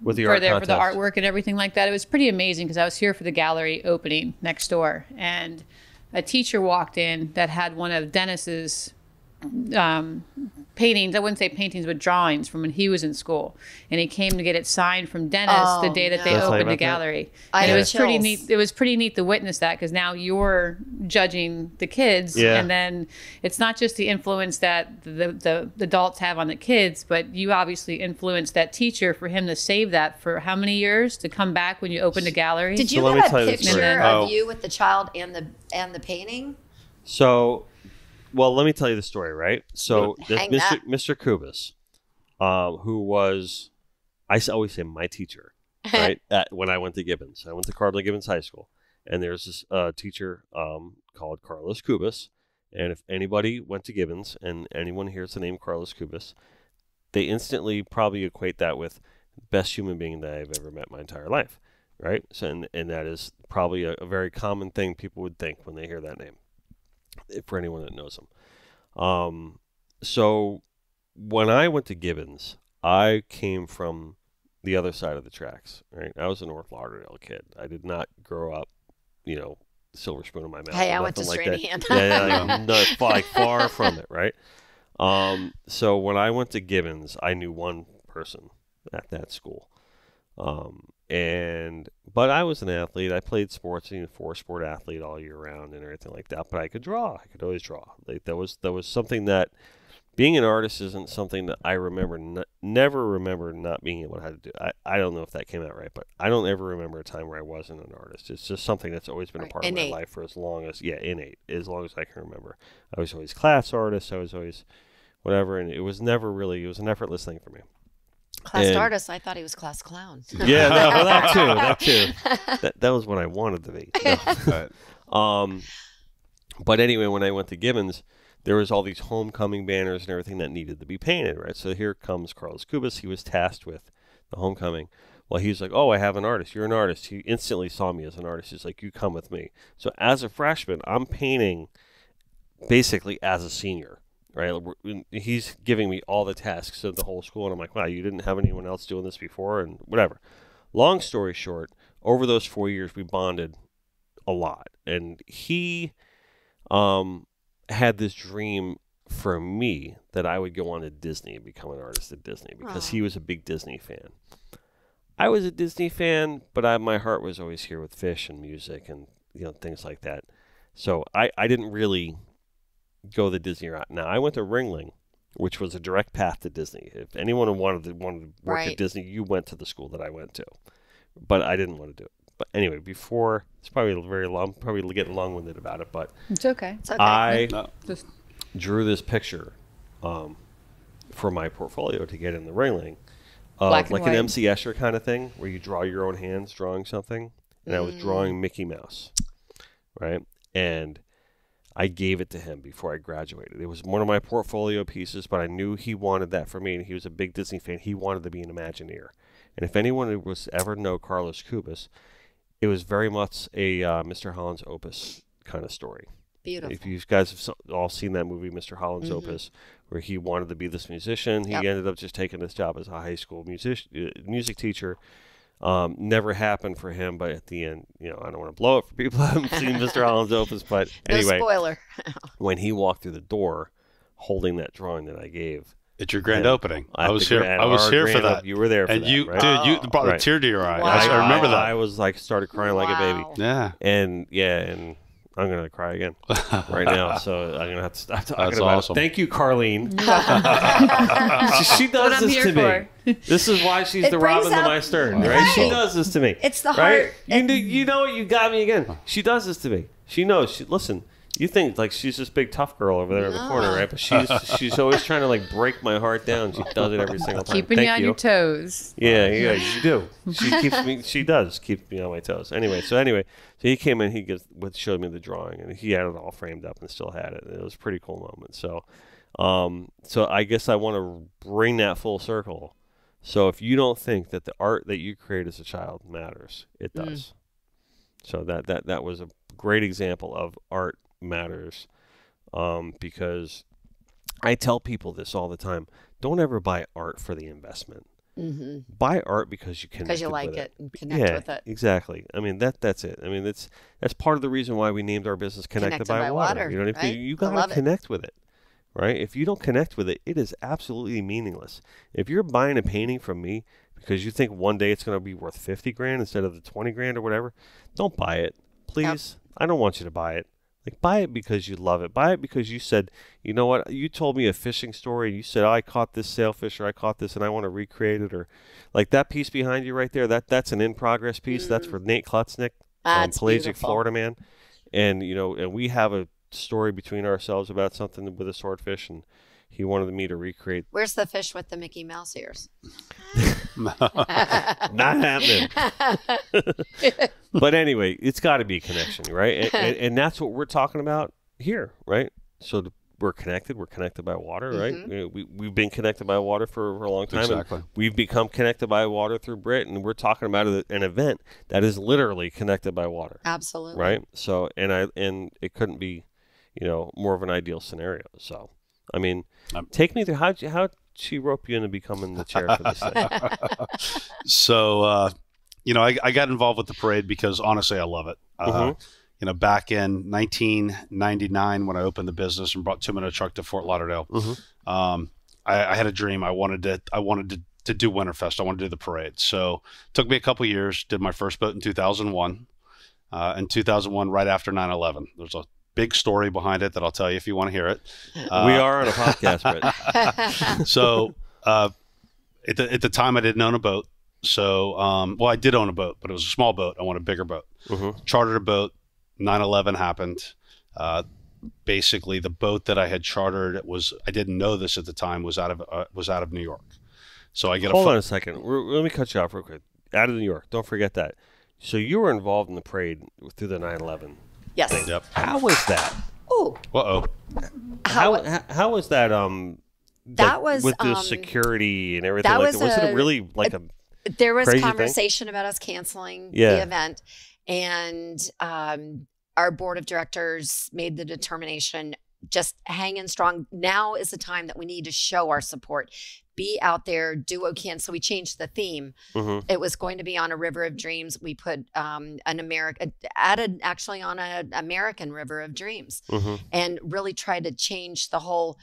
with the for the artwork and everything like that? It was pretty amazing, because I was here for the gallery opening next door, and a teacher walked in that had one of Dennis's paintings. I wouldn't say paintings, but drawings from when he was in school, and he came to get it signed from Dennis the day that they opened the gallery. And it was pretty neat. It was pretty neat to witness that, because now you're judging the kids, and then it's not just the influence that the adults have on the kids, but you obviously influenced that teacher for him to save that for how many years to come back when you opened the gallery. Did you get a picture of you with the child and the painting? So. Well, let me tell you the story, right? So, Mr. Kuvis, who was, I always say my teacher, right? When I went to Gibbons. I went to Cardinal Gibbons High School. And there's this teacher called Carlos Kuvis. And if anybody went to Gibbons and anyone hears the name Carlos Kuvis, they instantly probably equate that with the best human being that I've ever met my entire life, right? So, and that is probably a very common thing people would think when they hear that name, for anyone that knows him. So when I went to Gibbons, I came from the other side of the tracks, right? I was a North Lauderdale kid. I did not grow up, silver spoon in my mouth. Hey, I went to Stranahan. Like far from it, right? So when I went to Gibbons, I knew one person at that school. But I was an athlete. I played sports, four-sport athlete all year round and everything like that. But I could draw. I could always draw. Like that was something that being an artist isn't something that I never remember not being able to do. I don't know if that came out right, but I don't ever remember a time where I wasn't an artist. It's just something that's always been a part of my life for as long as as long as I can remember. I was always class artist. I was always whatever, and it was an effortless thing for me. Class artist, I thought he was class clown. Yeah, that too. That was what I wanted to be. But anyway, when I went to Gibbons, there was all these homecoming banners and everything that needed to be painted, right? So here comes Carlos Kuvis. He was tasked with the homecoming. Well, he was like, "Oh, I have an artist. You're an artist." He instantly saw me as an artist. He's like, "You come with me." So as a freshman, I'm painting basically as a senior. Right, he's giving me all the tasks of the whole school, and I'm like, wow, you didn't have anyone else doing this before, and whatever. Long story short, over those 4 years, we bonded a lot, and he had this dream for me that I would go on to Disney and become an artist at Disney because he was a big Disney fan. I was a Disney fan, but my heart was always here with fish and music and things like that. So I didn't really go the Disney route. Now, I went to Ringling, which was a direct path to Disney. If anyone wanted to work at Disney, you went to the school that I went to. But I didn't want to do it. But anyway, it's probably very long, probably getting long-winded about it, but it's okay. I drew this picture for my portfolio to get in the Ringling. Like an MC Escher kind of thing, where you draw your own hands drawing something. And I was drawing Mickey Mouse, right? And I gave it to him before I graduated. It was one of my portfolio pieces, but I knew he wanted that for me, and he was a big Disney fan. He wanted to be an Imagineer. And if anyone was ever know Carlos Kuvis, it was very much a Mr. Holland's Opus kind of story. Beautiful. If you guys have all seen that movie, Mr. Holland's Opus, where he wanted to be this musician, he ended up just taking this job as a high school music teacher. Never happened for him, but at the end, I don't want to blow it for people who haven't seen Mr. Holland's Opus, but anyway. No spoiler. When he walked through the door holding that drawing that I gave. At your grand opening. I was here for that. You were there for that, right? Dude, you brought a tear to your eye. Wow. I remember that. I was started crying like a baby. Yeah. And I'm going to cry again right now, so I'm going to have to stop talking That's about awesome. it. Thank you, Carlene. She does this to me. This is why she's the Robin to my Stern, right? She does this to me. It's the heart. You know what? You got me again. She does this to me. She knows. Listen, you think she's this big tough girl over there in the corner, right? But she's always trying to break my heart down. She does it every single time. Keeping you on your toes. Yeah, you do. She does keep me on my toes. Anyway, so he came in. He showed me the drawing, and he had it all framed up and still had it. It was a pretty cool moment. So, so I guess I want to bring that full circle. So if you don't think that the art that you create as a child matters, it does. So that was a great example of art matters, because I tell people this all the time. Don't ever buy art for the investment. Buy art because you connect because you like it and connect with it. Exactly. I mean that's it. I mean that's part of the reason why we named our business Connected by Water. You know what I mean? You got to connect with it, right? If you don't connect with it, it is absolutely meaningless. If you're buying a painting from me because you think one day it's going to be worth 50 grand instead of the 20 grand or whatever, don't buy it. Please. Yep. I don't want you to buy it. Like, buy it because you love it. Buy it because you said, you know what, you told me a fishing story. And you said, I caught this sailfish, or I caught this and I want to recreate it. Or like that piece behind you right there, that's an in-progress piece. That's for Nate Klutznick, Pelagic beautiful. Florida man. And, you know, and we have a story between ourselves about something with a swordfish, and he wanted me to recreate. Where's the fish with the Mickey Mouse ears? Not happening. But anyway, it's got to be a connection, right? And that's what we're talking about here, right? So we're connected. We're connected by water, right? We've been connected by water for a long time. Exactly. And we've become connected by water through Britt, and we're talking about an event that is literally connected by water. Absolutely. Right? So, and it couldn't be, you know, more of an ideal scenario. So, I mean, take me through how she rope you into becoming the chair for this thing. So, you know, I got involved with the parade because honestly, I love it. You know, back in 1999 when I opened the business and brought 2-minute truck to Fort Lauderdale, I had a dream. I wanted to do Winterfest. I wanted to do the parade. So it took me a couple years. Did my first boat in 2001. In 2001, right after 9/11. There's a big story behind it that I'll tell you if you want to hear it. We are on a podcast, Britt. So at the time, I didn't own a boat. So, well, I did own a boat, but it was a small boat. I wanted a bigger boat. Chartered a boat. 9/11 happened. Basically, the boat that I had chartered I didn't know this at the time, was out of New York. So I get Hold on a second. Let me cut you off real quick. Out of New York. Don't forget that. So you were involved in the parade through the 9/11. Yes. Thing. Yep. How was that? Oh. Uh-oh. How was that? That was with the security and everything. Was it really like a? There was crazy conversation about us canceling the event, and our board of directors made the determination, just hang in strong. Now is the time that we need to show our support. Be out there, do what we can. So we changed the theme. It was going to be on a river of dreams. We put added actually on an American river of dreams, and really tried to change the whole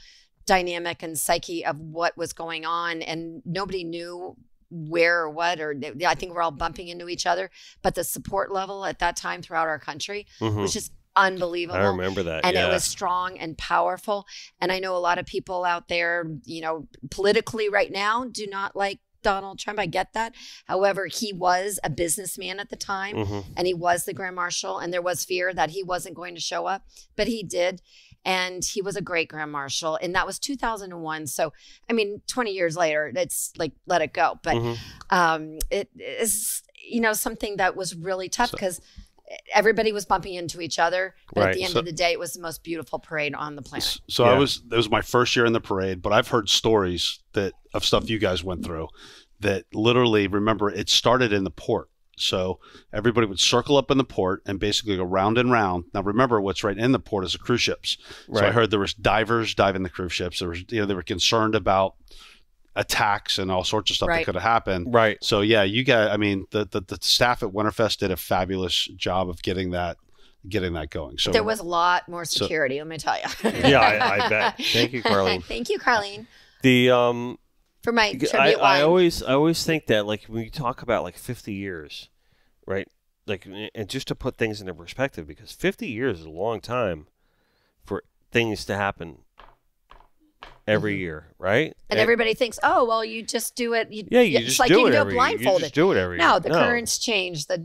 dynamic and psyche of what was going on. And nobody knew where or what, or I think we're all bumping into each other. But the support level at that time throughout our country was just unbelievable. I remember that. And it was strong and powerful. And I know a lot of people out there, you know, politically right now do not like Donald Trump. I get that. However, he was a businessman at the time, and he was the Grand Marshal, and there was fear that he wasn't going to show up, but he did. And he was a great Grand Marshal, and that was 2001. So, I mean, 20 years later, it's like, let it go. But it is, you know, something that was really tough because everybody was bumping into each other. But at the end of the day, it was the most beautiful parade on the planet. So it was my first year in the parade, but I've heard stories of stuff you guys went through that literally, remember, it started in the port. So everybody would circle up in the port and basically go round and round. Now, remember, what's right in the port is the cruise ships. So I heard there was divers diving the cruise ships. There was, you know, they were concerned about attacks and all sorts of stuff that could have happened. So yeah, you guys, I mean, the staff at Winterfest did a fabulous job of getting that going. So there was a lot more security, let me tell you. I bet. Thank you, Carlene. Thank you, Carlene. For my tribute I always think that, like, when you talk about like 50 years, right? Like, and just to put things into perspective, because 50 years is a long time for things to happen every year, right? And everybody thinks, oh, well, you just do it. You it's just like do you it can every go blindfolded. You just do it every year. No, the currents change. The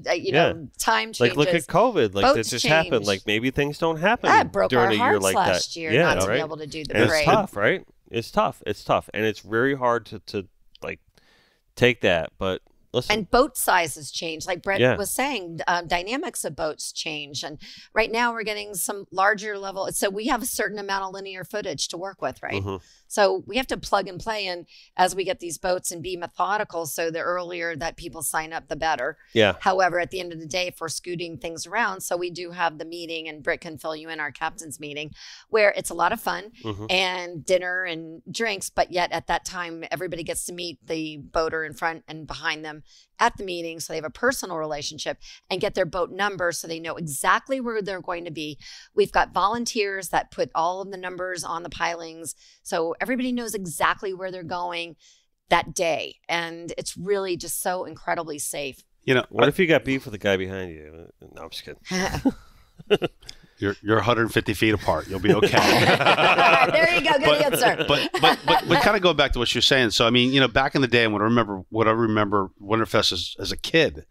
time changes. Like, look at COVID. Like, that just happened. Like, maybe things don't happen broke during our a year hearts like last that. year not to be able to do the and parade. It's tough, right? It's tough, and it's very hard to like take that. But listen, and boat sizes change, like Britt was saying. Dynamics of boats change, and right now we're getting some larger level. So we have a certain amount of linear footage to work with, right? So we have to plug and play in as we get these boats and be methodical. So the earlier that people sign up, the better. Yeah. However, at the end of the day, if we're scooting things around, so we do have the meeting, and Britt can fill you in, our captain's meeting, where it's a lot of fun and dinner and drinks. But yet at that time, everybody gets to meet the boater in front and behind them at the meeting. So they have a personal relationship and get their boat number so they know exactly where they're going to be. We've got volunteers that put all of the numbers on the pilings. So everybody knows exactly where they're going that day. And it's really just so incredibly safe. You know, what if you got beef with the guy behind you? No, I'm just kidding. You're 150 feet apart. You'll be okay. There you go. Good answer. But kind of going back to what you're saying. So I mean, you know, back in the day, and what I remember Winterfest as a kid,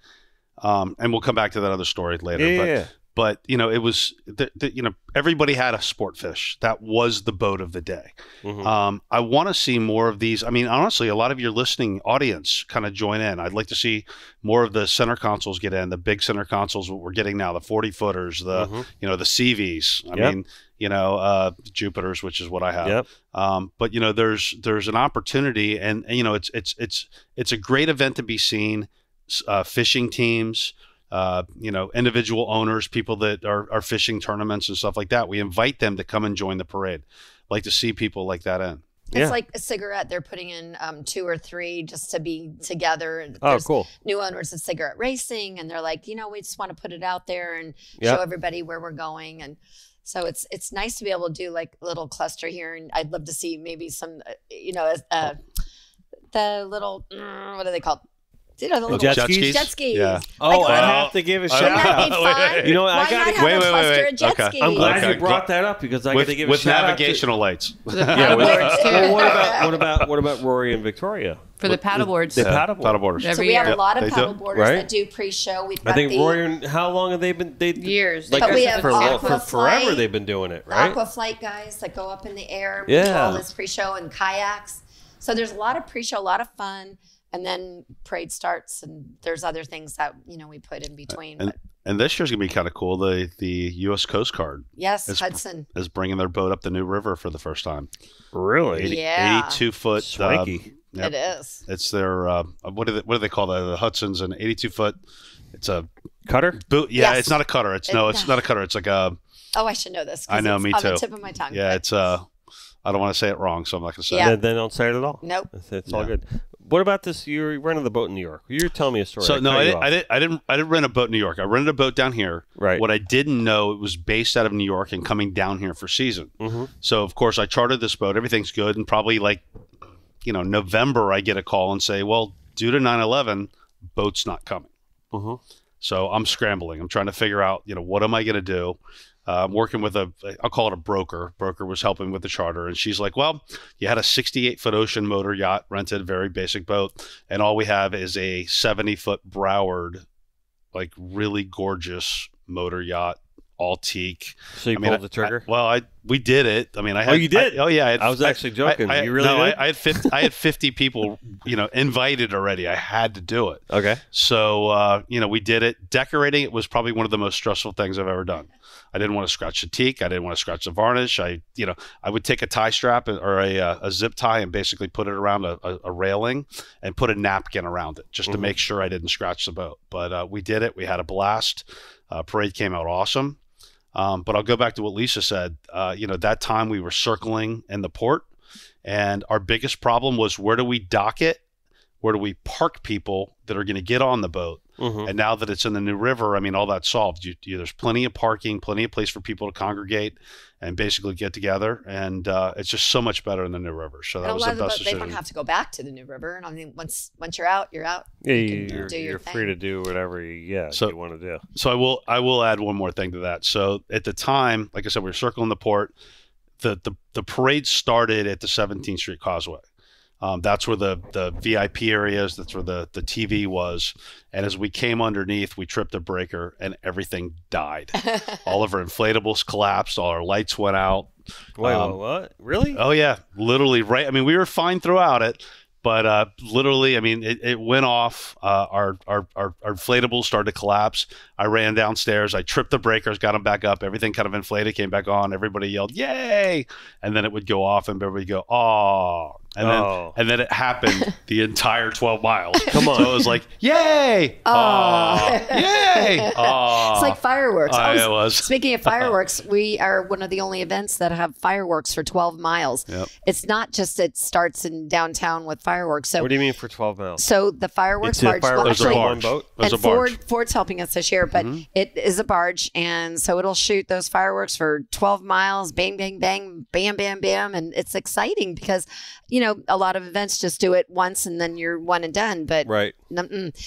and we'll come back to that other story later. Yeah. But you know, it was you know, everybody had a sport fish. That was the boat of the day. I want to see more of these. I mean, honestly, a lot of your listening audience kind of join in. I'd like to see more of the center consoles get in. The big center consoles, what we're getting now, the 40-footers, the you know, the CVs. I mean, you know, Jupiters, which is what I have. But you know, there's an opportunity, and you know, it's a great event to be seen. Fishing teams. You know, individual owners, people that are fishing tournaments and stuff like that. We invite them to come and join the parade. Like to see people like that in. It's like a cigarette. They're putting in 2 or 3 just to be together. Oh, cool. New owners of cigarette racing, and they're like, you know, we just want to put it out there and show everybody where we're going. And so it's nice to be able to do like a little cluster here. And I'd love to see maybe some, you know, the little, what are they called? You know, the little jet skis? Jet skis. Yeah. Oh, like, I have to give a shout out. out. You know, I got to wait. Jet skis? I'm glad you brought that up because I got to give a shout out. With navigational lights. Yeah, well, what about Rory and Victoria? For the paddleboards. The paddleboarders. So we have a lot of paddleboarders that do pre-show. We've got I think Rory, how long have they been? Years. Like, but we have for forever they've been doing it, right? Aqua flight guys that go up in the air. We do all this pre-show, and kayaks. So there's a lot of pre-show, a lot of fun. And then parade starts, and there's other things that, you know, we put in between. And this year's gonna be kind of cool. The U.S. Coast Guard, Hudson, is bringing their boat up the New River for the first time. Really? 82-foot. Swanky. It is. It's their what do they call that? The Hudson's an 82-foot. It's a cutter. Boot. Yeah, it's not a cutter. It's not a cutter. It's like a. Oh, I should know this. I know, me too. On the tip of my tongue. Yeah, it's I don't want to say it wrong, so I'm not going to say it. Then don't say it at all. Nope. It's all good. What about this? You're renting the boat in New York. You're telling me a story. So no, I didn't rent a boat in New York. I rented a boat down here. Right. What I didn't know, it was based out of New York and coming down here for season. So of course I chartered this boat. Everything's good, and probably like, you know, November I get a call and say, well, due to 9/11, boat's not coming. So I'm scrambling. I'm trying to figure out, you know, what am I going to do? I'm working with I'll call it a broker. Broker was helping with the charter. And she's like, well, you had a 68-foot ocean motor yacht rented, very basic boat. And all we have is a 70-foot Broward, like really gorgeous motor yacht, all teak. So you pulled the trigger? We did it. I mean, you did? I was actually joking. You really did? I had 50 people, you know, invited already. I had to do it. Okay. So, you know, we did it. Decorating it was probably one of the most stressful things I've ever done. I didn't want to scratch the teak. I didn't want to scratch the varnish. I would take a tie strap or a zip tie and basically put it around a railing and put a napkin around it just to make sure I didn't scratch the boat. But we did it. We had a blast. Parade came out awesome. But I'll go back to what Lisa said. You know, that time we were circling in the port, and our biggest problem was, where do we dock it? Where do we park people that are going to get on the boat? And now that it's in the New River, I mean, all that's solved. There's plenty of parking, plenty of place for people to congregate and basically get together. And it's just so much better in the New River. So that was the best decision. They don't have to go back to the New River. And I mean, once you're out, you're out. Yeah, you're free to do whatever you want to do. So I will add one more thing to that. So at the time, like I said, we were circling the port. The parade started at the 17th Street Causeway. That's where the VIP areas, that's where the TV was. And as we came underneath, we tripped a breaker and everything died. All of our inflatables collapsed. All our lights went out. Wait, what? Really? Oh, yeah. Literally, right. I mean, we were fine throughout it, But literally, I mean, it went off. Our inflatables started to collapse. I ran downstairs. I tripped the breakers, got them back up. Everything kind of inflated, came back on. Everybody yelled, "Yay!" And then it would go off, and everybody would go, "Oh!" And then it happened the entire 12 miles. Come on. So it was like, "Yay! Oh, yay! Oh!" It's like fireworks. It was. Speaking of fireworks, we are one of the only events that have fireworks for 12 miles. Yep. It's not just it starts in downtown with fireworks. So what do you mean for 12 miles? So the fireworks barge. There's a barge. Boat? There's and a barge. Ford's helping us this year, but it is a barge, and so it'll shoot those fireworks for 12 miles. Bang, bang, bang, bam, bam, bam, and it's exciting because a lot of events just do it once and then you're one and done. But right.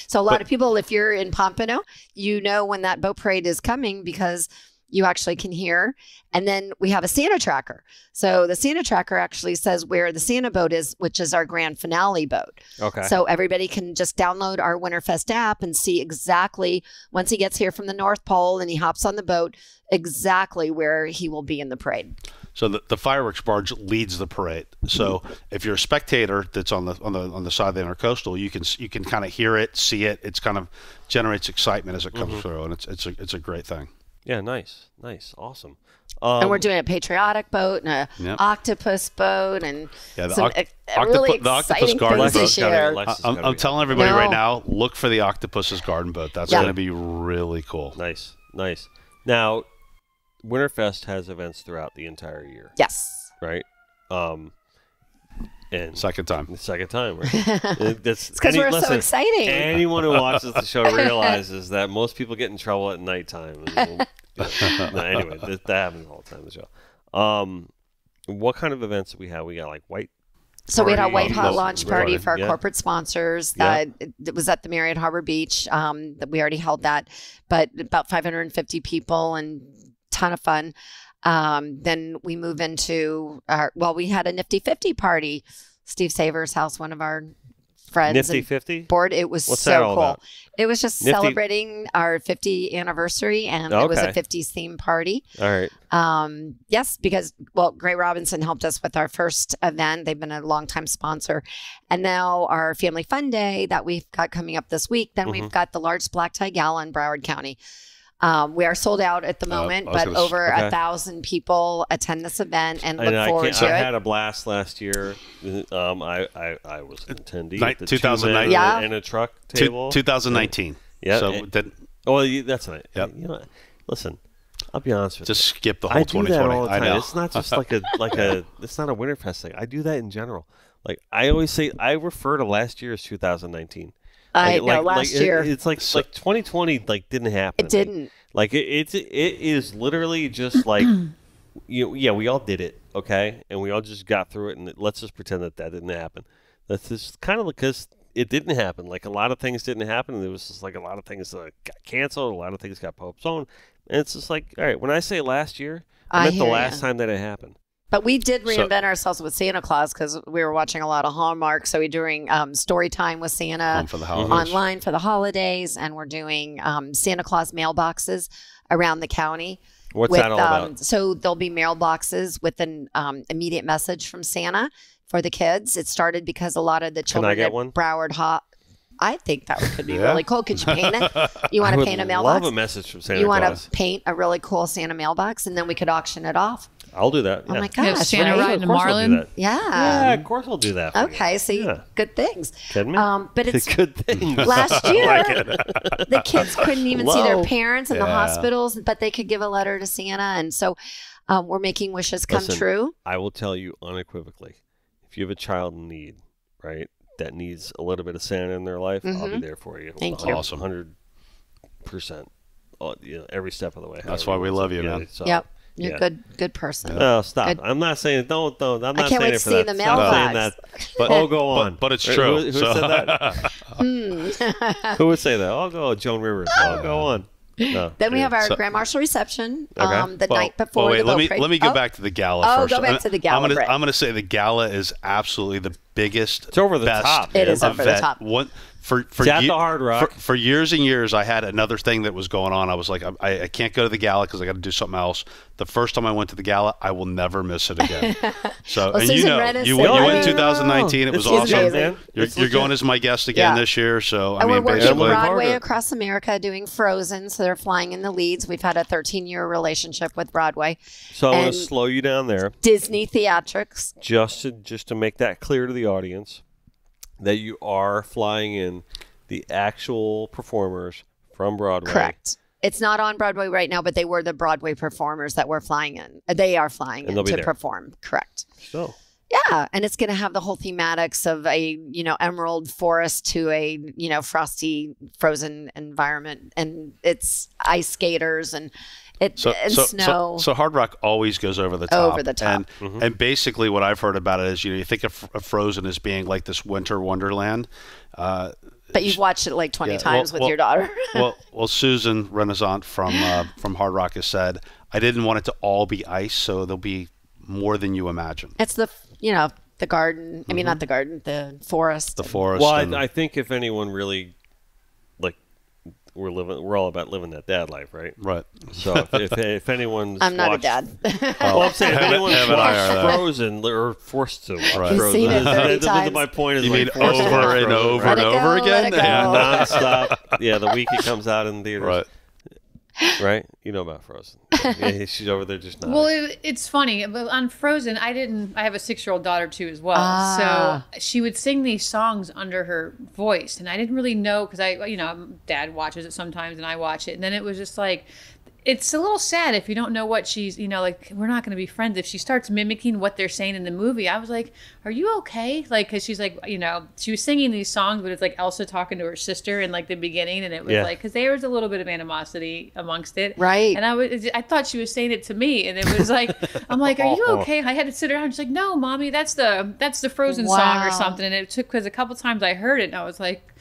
So a lot of people, if you're in Pompano, when that boat parade is coming because you actually can hear. And then we have a Santa tracker. So the Santa tracker actually says where the Santa boat is, which is our grand finale boat. Okay. So everybody can just download our Winterfest app and see exactly, once he gets here from the North Pole and he hops on the boat, exactly where he will be in the parade. So the fireworks barge leads the parade. So if you're a spectator that's on the side of the intercoastal, you can kind of hear it, see it. It's kind of generates excitement as it comes through, and it's a great thing. Yeah, nice, awesome. And we're doing a patriotic boat and a octopus boat and some really exciting things this year. I'm telling everybody right now, look for the octopus's garden boat. That's going to be really cool. Nice. Now, Winterfest has events throughout the entire year. Yes. Right? And second time, right? It's because we're so exciting. Anyone who watches the show realizes that most people get in trouble at nighttime. Anyway, that happens all the time in the show. What kind of events do we have? We got like white. So we had a white hot launch party for our corporate sponsors. It was at the Marriott Harbor Beach. That we already held that, but about 550 people and ton of fun. Then we move into we had a Nifty 50 party. Steve Saver's house, one of our friends. Nifty 50? Board. It was What's so that all cool. about? It was just celebrating our 50th anniversary, and it was a 50s theme party. All right. Yes, because, Gray Robinson helped us with our first event. They've been a longtime sponsor. And now our Family Fun Day that we've got coming up this week. Then we've got the largest black tie gala in Broward County. We are sold out at the moment, but over 1,000 people attend this event and look forward to it. I had a blast last year. I was an attendee at the 2019 in a truck table. 2019. Yeah. So that's right. Yep. Listen, I'll be honest with you. Just skip the whole 2020. I do that all the time. I know. It's not just it's not a Winterfest thing. I do that in general. Like I always say, I refer to last year as 2019. I know last year. It's like 2020 didn't happen. It didn't. It is literally just like we all did it, okay, and we all just got through it, and let's just pretend that didn't happen. That's just kind of because it didn't happen. Like a lot of things didn't happen, and there was just like a lot of things that got canceled, a lot of things got postponed, and it's just like, all right, when I say last year, I meant the last time that it happened. But we did reinvent ourselves with Santa Claus because we were watching a lot of Hallmark. So we're doing story time with Santa online for the holidays. And we're doing Santa Claus mailboxes around the county. What's that all about? So there'll be mailboxes with an immediate message from Santa for the kids. It started because a lot of the children at Broward I think that could be really cool. Could you paint it? You want to paint a mailbox? I love a message from Santa Claus. You want to paint a really cool Santa mailbox, and then we could auction it off. I'll do that. Oh my gosh! Santa riding a Marlin. Yeah, of course I'll do that. Okay, so good things. Kidding me? But it's good things. Last year, the kids couldn't even see their parents in the hospitals, but they could give a letter to Santa, and so we're making wishes come true. I will tell you unequivocally, if you have a child in need, right, that needs a little bit of Santa in their life, I'll be there for you. Thank you. Awesome. 100%. Every step of the way. That's why we love you, man. So, yep. You're a good person. No, stop. Good. I'm not saying don't. I'm not I can't saying wait it to for see that. the mailbox. But go on. But it's true. Who said that? Who would say that? I'll go Joan Rivers. I'll go on. No, then we have our Grand Marshal reception the night before the boat parade. Let me go back to the gala first. Go back to the gala. I'm going to say the gala is absolutely biggest, it's over the best top. It is over the top. For at the Hard Rock. For years and years, I had another thing that was going on. I was like, I can't go to the gala because I got to do something else. The first time I went to the gala, I will never miss it again. So, well, and Susan you went in 2019. It was awesome. Man. You're going as my guest again this year. So, and I mean, we're working basically, Broadway across America doing Frozen. So they're flying in the leads. We've had a 13-year relationship with Broadway. So I'm going to slow you down there. Disney Theatrics. Just to make that clear to the audience, that you are flying in the actual performers from Broadway. Correct. It's not on Broadway right now, but they were the Broadway performers that we're flying in. They are flying in to perform. Correct. So. Yeah, and it's going to have the whole thematics of a, emerald forest to a, frosty, frozen environment, and it's ice skaters and snow. So Hard Rock always goes over the top. Over the top. And basically what I've heard about it is, you think of Frozen as being like this winter wonderland. But you've watched it like 20 times with your daughter. well, Susan Renaissance from Hard Rock has said, I didn't want it to all be ice, so there'll be more than you imagine. It's the garden. I mean, not the garden, the forest. The forest. Well, I think if anyone really, we're all about living that dad life, right? Right. So if anyone's I'm not a dad. Well, I'm saying if anyone's watched Frozen or forced to watch Frozen, seen it 30 times. My point is, you mean over and over and over again? Yeah, nonstop. Yeah, the week it comes out in theaters. Right. Right? You know about Frozen. Yeah, she's over there just nodding. Well, it's funny. But on Frozen, I have a 6-year-old daughter too as well. So she would sing these songs under her voice. And I didn't really know because Dad watches it sometimes and I watch it. And then it was just like, it's a little sad if you don't know what she's, we're not going to be friends. If she starts mimicking what they're saying in the movie, I was like, are you okay? Like, because she's like, she was singing these songs, but it's like Elsa talking to her sister in like the beginning. And it was like, because there was a little bit of animosity amongst it. Right. And I thought she was saying it to me. And it was like, I'm like, are you okay? I had to sit around. She's like, no, Mommy, that's the Frozen song or something. And it took, because a couple times I heard it and I was like,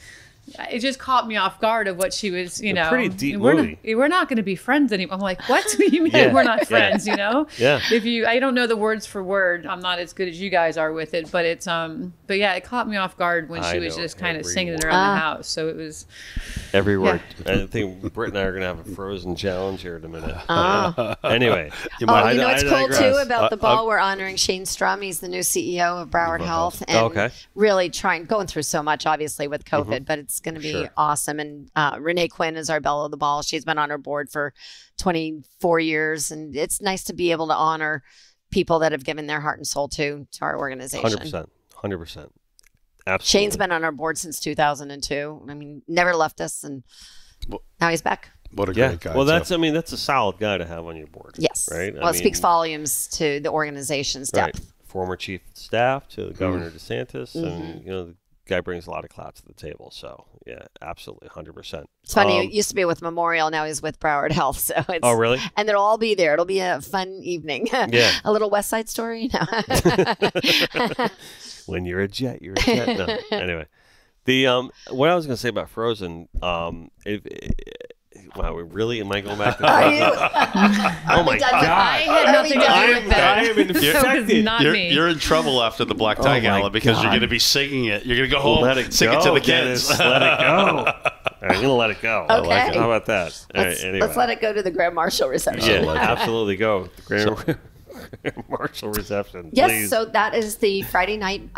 it just caught me off guard of what she was, pretty deep movie. We're not going to be friends anymore. I'm like, what do you mean we're not friends? Yeah. I don't know the words for word. I'm not as good as you guys are with it, but it's but yeah, it caught me off guard when she was just kind of singing it around the house. So it was every word. I think Britt and I are going to have a Frozen challenge here in a minute. Anyway, what's cool too about the ball? We're honoring Shane Strum. He's the new CEO of Broward Health, and really going through so much, obviously with COVID, but it's going to be awesome. And Renee Quinn is our belle of the ball. She's been on our board for 24 years, and it's nice to be able to honor people that have given their heart and soul to our organization. 100%. Absolutely. Shane's been on our board since 2002. I mean, never left us, and now he's back. What a great guy. Well, that's a solid guy to have on your board. Yes. Right. Well, it speaks volumes to the organization's depth. Right. Former chief of staff to Governor DeSantis, and the guy brings a lot of clout to the table. So yeah, absolutely, 100%. It's funny. He used to be with Memorial. Now he's with Broward Health. So it's, oh, really? And they'll all be there. It'll be a fun evening. Yeah. A little West Side Story. No. When you're a jet, you're a jet. No. Anyway, what I was going to say about Frozen, wow, am I going back to that? Oh my God. I had nothing to do with that. I am infected. Not me. You're in trouble after the Black Tie Gala because you're going to be singing it. You're going to go home, sing it to the kids. Let it go. I'm going to let it go. Okay. I like it. How about that? Let's let it go to the Grand Marshal reception. Yeah, absolutely go. The Grand Marshal reception. Yes, please. So that is the Friday night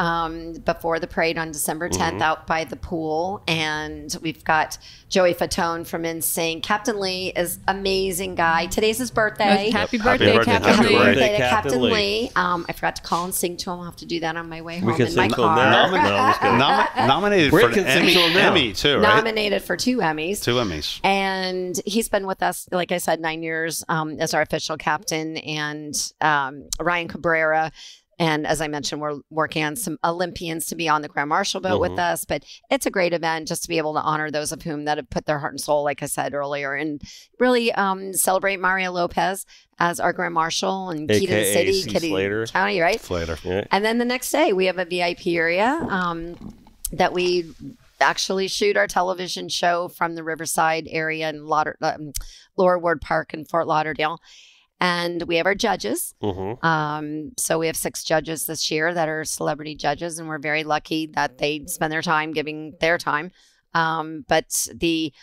before the parade on December 10th out by the pool. And we've got Joey Fatone from NSYNC. Captain Lee is amazing guy. Today's his birthday. Happy birthday, Captain Lee. Happy birthday to Captain Lee. I forgot to call and sing to him. I'll have to do that on my way home in my car. Nominated for an Emmy too, right? Nominated for 2 Emmys. 2 Emmys. And he's been with us, like I said, 9 years as our official captain. And Ryan Cabrera. And as I mentioned, we're working on some Olympians to be on the Grand Marshal boat with us. But it's a great event just to be able to honor those of whom that have put their heart and soul, like I said earlier, and really celebrate Mario Lopez as our Grand Marshal and Key to the City, Kitty County, right? Slater. Yeah. And then the next day, we have a VIP area that we actually shoot our television show from the Riverside area in Lower Ward Park in Fort Lauderdale. And we have our judges. Mm-hmm. So we have 6 judges this year that are celebrity judges, and we're very lucky that they spend their time giving their time. But the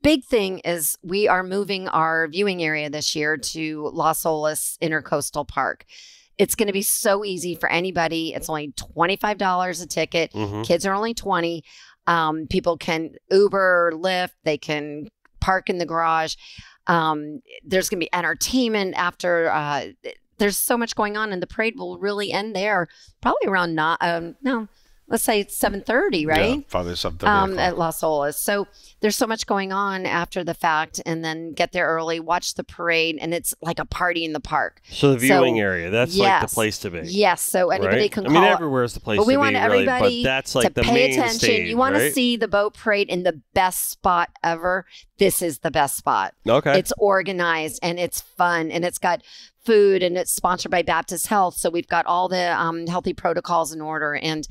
big thing is we are moving our viewing area this year to Las Olas Intercoastal Park. It's going to be so easy for anybody. It's only $25 a ticket. Mm-hmm. Kids are only 20. People can Uber, Lyft. They can park in the garage. There's going to be entertainment after. There's so much going on, and the parade will really end there probably around let's say it's 7:30, right? Yeah, probably 7:30 at Las Olas. So there's so much going on after the fact, and then get there early, watch the parade, and it's like a party in the park. So the viewing area, that's like the place to be. Yes, so anybody right? can I call. mean, everywhere is the place to be. But we want everybody really, but that's like to the pay main attention. stage, You want to right? see the boat parade in the best spot ever. This is the best spot. Okay. It's organized, and it's fun, and it's got food, and it's sponsored by Baptist Health. So we've got all the healthy protocols in order, and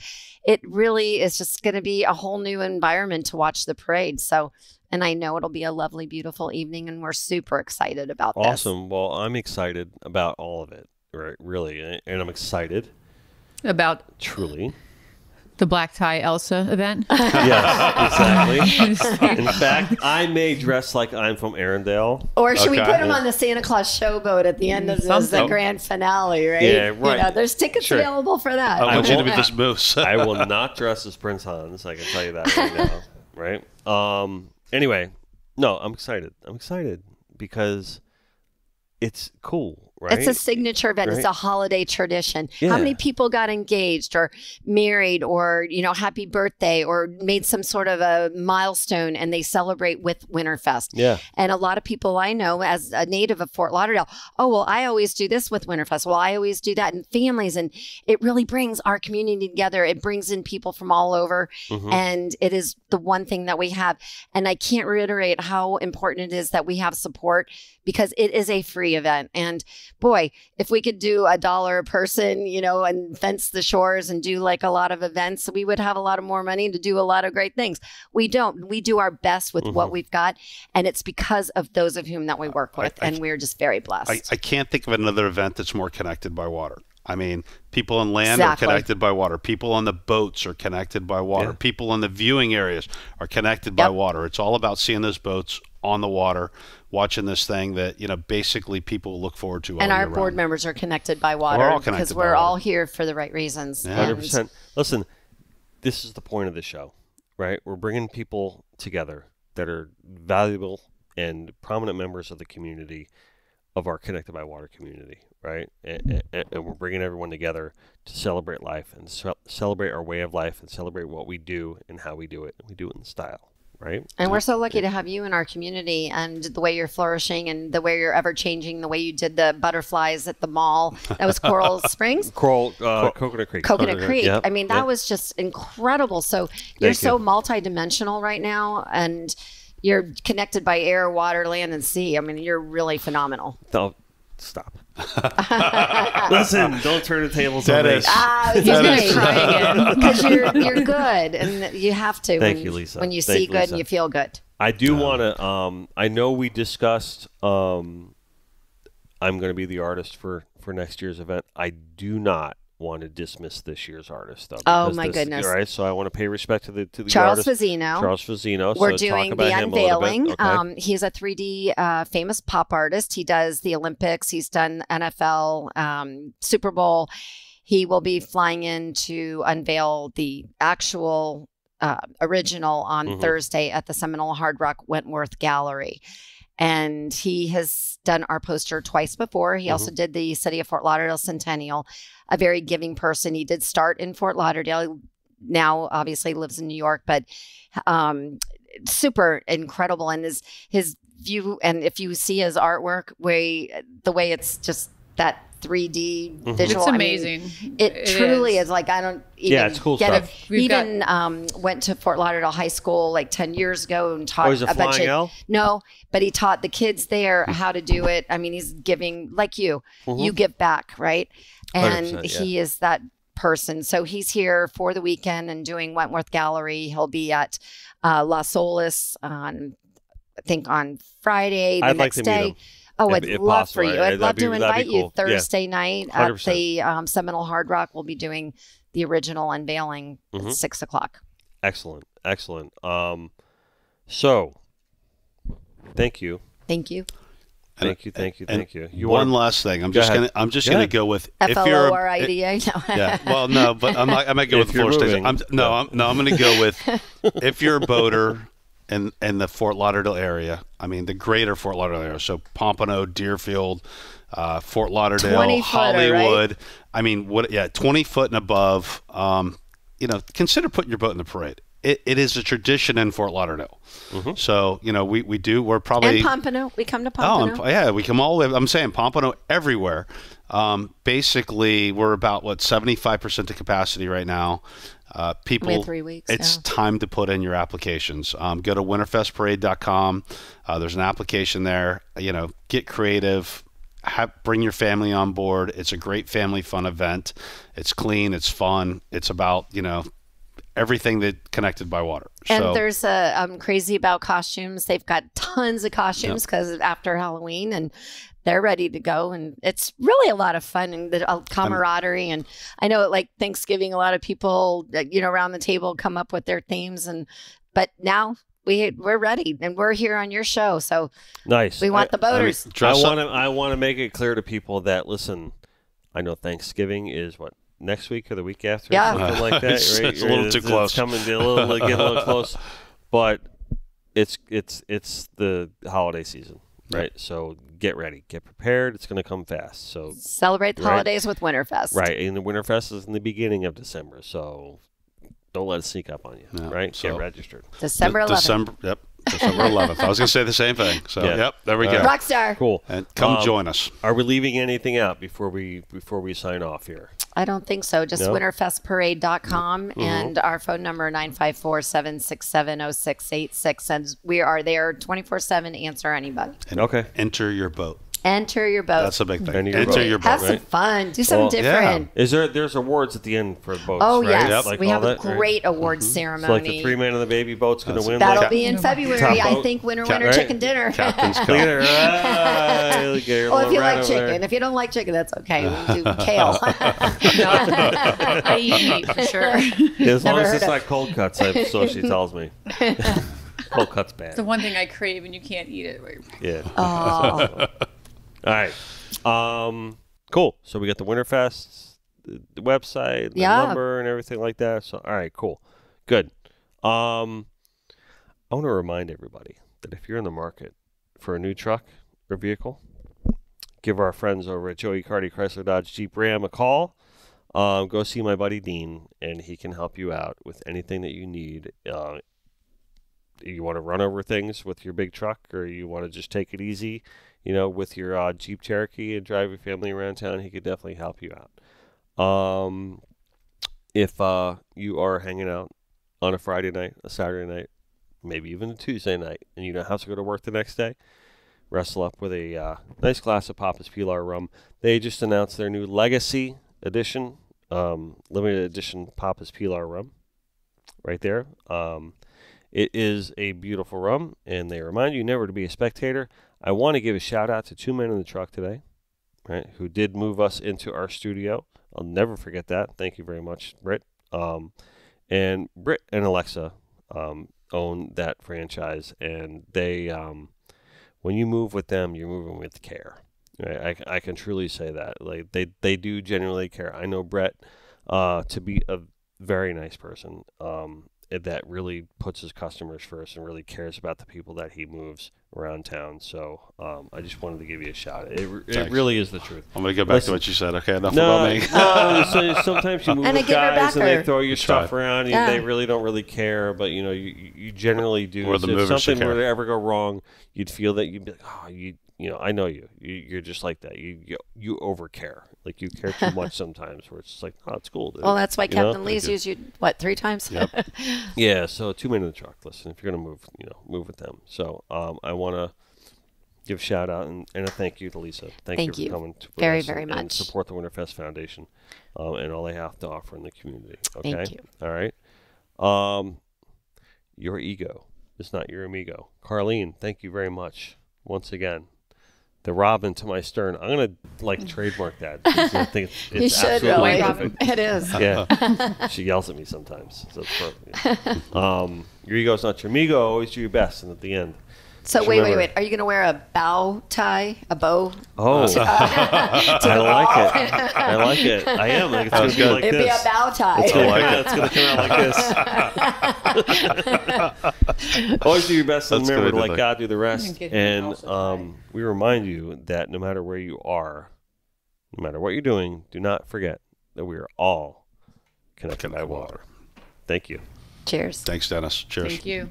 it really is just going to be a whole new environment to watch the parade. So, and I know it'll be a lovely, beautiful evening, and we're super excited about this. Awesome. Well, I'm excited about all of it, right? Really, and I'm excited about truly the black tie Elsa event. Yes, exactly. In fact, I may dress like I'm from Arendelle. Or should we put him on the Santa Claus showboat at the end of the grand finale, right? Yeah, right. You know, there's tickets available for that. I want you to be this moose. I will not dress as Prince Hans. I can tell you that right now, right? Anyway, no, I'm excited. I'm excited because it's cool, right? It's a signature event. Right? It's a holiday tradition. Yeah. How many people got engaged or married or, happy birthday or made some sort of a milestone, and they celebrate with Winterfest? Yeah. And a lot of people I know, as a native of Fort Lauderdale, oh, well, I always do this with Winterfest. Well, I always do that. And families. And it really brings our community together. It brings in people from all over. Mm-hmm. And it is the one thing that we have. And I can't reiterate how important it is that we have support, because it is a free event. And boy, if we could do $1 a person, and fence the shores and do like a lot of events, we would have a lot of more money to do a lot of great things. We don't. We do our best with what we've got. And it's because of those of whom that we work with. And we're just very blessed. I can't think of another event that's more connected by water. I mean, people on land are connected by water. People on the boats are connected by water. Yeah. People in the viewing areas are connected by water. It's all about seeing those boats on the water, watching this thing that, basically people look forward to. And our board members are connected by water. We're all connected because we're all here for the right reasons. 100%. Listen, this is the point of the show, right? We're bringing people together that are valuable and prominent members of the community, of our Connected by Water community, right? And we're bringing everyone together to celebrate life and celebrate our way of life and celebrate what we do and how we do it. And we do it in style, right? And we're so lucky to have you in our community, and the way you're flourishing and the way you're ever changing, the way you did the butterflies at the mall. That was Coral Springs? Coconut Creek. Coconut Creek. Yep. I mean, that was just incredible. So you're so multidimensional right now, and you're connected by air, water, land, and sea. I mean, you're really phenomenal. No, stop. Listen, don't turn the tables on me. He's going to try again, because you're good, and you have to. Thank you, Lisa. When you see good and you feel good. I do want to. I know we discussed. I'm going to be the artist for next year's event. I do not want to dismiss this year's artist, though. Oh my goodness! All right, so I want to pay respect to the Charles artist. Fazzino. Charles Fazzino. We're doing the Unveiling. Okay. He's a 3D famous pop artist. He does the Olympics. He's done NFL, Super Bowl. He will be flying in to unveil the actual original on Thursday at the Seminole Hard Rock Wentworth Gallery. And he has done our poster twice before. He also did the City of Fort Lauderdale Centennial, a very giving person. He did start in Fort Lauderdale. Now, obviously, lives in New York, but super incredible. And his view, and if you see his artwork, the way it's just that 3D visual. It's amazing. I mean, it truly is. Like, I don't even it's cool get stuff. it. He even went to Fort Lauderdale High School like 10 years ago and taught he's a bunch flying of L? No, but he taught the kids there how to do it. I mean, he's giving, like you give back, right? And he is that person. So he's here for the weekend and doing Wentworth Gallery. He'll be at Las Olas on Friday, the next day. Oh, I'd if love possible, for you. right? I'd love to invite cool. you Thursday night at 100%. the Seminole Hard Rock. We'll be doing the original Unveiling at 6:00. Excellent. So thank you. Thank you. Thank you. One last thing. I'm just gonna go with FLORIDA. Yeah. Well, no, but I might go with the floor station. I'm gonna go with if you're a boater in the Fort Lauderdale area. I mean, the greater Fort Lauderdale area. So Pompano, Deerfield, Fort Lauderdale, 20-footer, Hollywood. right? I mean, 20 foot and above. Consider putting your boat in the parade. It is a tradition in Fort Lauderdale. So, we're probably... And Pompano. We come to Pompano. We come all the way... I'm saying Pompano everywhere. Basically, we're about, 75% of capacity right now. People... We have 3 weeks. It's time to put in your applications. Go to winterfestparade.com. There's an application there. Get creative. Bring your family on board. It's a great family fun event. It's clean. It's fun. It's about, everything that connected by water. And there's I'm crazy about costumes. They've got tons of costumes because after Halloween, and they're ready to go. And it's really a lot of fun and the camaraderie. And I know like Thanksgiving, a lot of people, around the table come up with their themes. But now we're ready and we're here on your show. So nice. We want the boaters. I want to make it clear to people that, listen, I know Thanksgiving is what? Next week or the week after, something like that, right? It's a little too close. It's coming get a little close, but it's the holiday season, right? So get ready, get prepared. It's going to come fast. So celebrate the holidays with Winterfest, right? And the Winterfest is in the beginning of December, so don't let it sneak up on you, right? So, get registered. December 11th. December 11th. I was going to say the same thing. So, there we go. Rockstar. Cool. And come join us. Are we leaving anything out before we sign off here? I don't think so. Just winterfestparade.com and our phone number 954-767-0686. And we are there 24/7 answer anybody. And enter your boat. Enter your boat. That's a big thing. Enter your boat. Have some fun. Do something different. Yeah. There's awards at the end for boats, Oh, right? yes. Like we have a that, great awards ceremony. So like the 3-man and the baby boat's going to win. That'll be in February. I think winner chicken dinner. Captain's Cup. Well, if you like chicken. There. If you don't like chicken, that's okay. We do kale. I eat meat for sure. As long as it's not cold cuts, so she tells me. Cold cuts bad. It's the one thing I crave and you can't eat it. Yeah. All right. Cool. So we got the Winterfest, the website, the number, and everything like that. So, all right, cool. Good. I want to remind everybody that if you're in the market for a new truck or vehicle, give our friends over at Joey Carty Chrysler Dodge Jeep Ram a call. Go see my buddy Dean, and he can help you out with anything that you need. You want to run over things with your big truck, or you want to just take it easy, with your Jeep Cherokee and drive your family around town, he could definitely help you out. If you are hanging out on a Friday night, a Saturday night, maybe even a Tuesday night, and you don't have to go to work the next day, wrestle up with a nice glass of Papa's Pilar rum. They just announced their new Legacy Edition, limited edition Papa's Pilar rum, right there. It is a beautiful rum, and they remind you never to be a spectator. I want to give a shout out to 2 men in the truck today, right, who did move us into our studio. I'll never forget that. Thank you very much, Britt. And Britt and Alexa own that franchise, and they, when you move with them, you're moving with care. Right? I can truly say that. Like they do genuinely care. I know Brett to be a very nice person. That really puts his customers first and really cares about the people that he moves around town. So I just wanted to give you a shout. It really is the truth. I'm going to go back to what you said. Okay, enough about me. So sometimes you move with guys and they throw your stuff around and they really don't really care, but you generally do. Or the if something were to ever go wrong, you'd feel that you'd be like, I know you. You're just like that. You overcare. Like you care too much sometimes. Where it's just like, oh, it's cool, dude. Well, that's why Captain Lee's used you 3 times. Yep. Yeah. So 2 men in the truck. Listen, if you're gonna move, move with them. So I want to give a shout out and a thank you to Lisa. Thank you for coming to very much. And support the Winterfest Foundation and all they have to offer in the community. Okay. Thank you. All right. Your ego is not your amigo. Carlene, thank you very much once again. the Robin to my stern. I'm gonna trademark that. I think it's you should really. It is. Yeah. She yells at me sometimes. So it's perfect. Your ego's not your amigo. Always do your best, and at the end. So wait. Are you going to wear a bow tie, a bow? Oh, I like it. I am. It's going to be like It'd this. Be a bow tie. It's going to come out like this. Always do your best, and remember to let God do the rest. And we remind you that no matter where you are, no matter what you're doing, do not forget that we are all connected by water. Thank you. Cheers. Thanks, Dennis. Cheers. Thank you.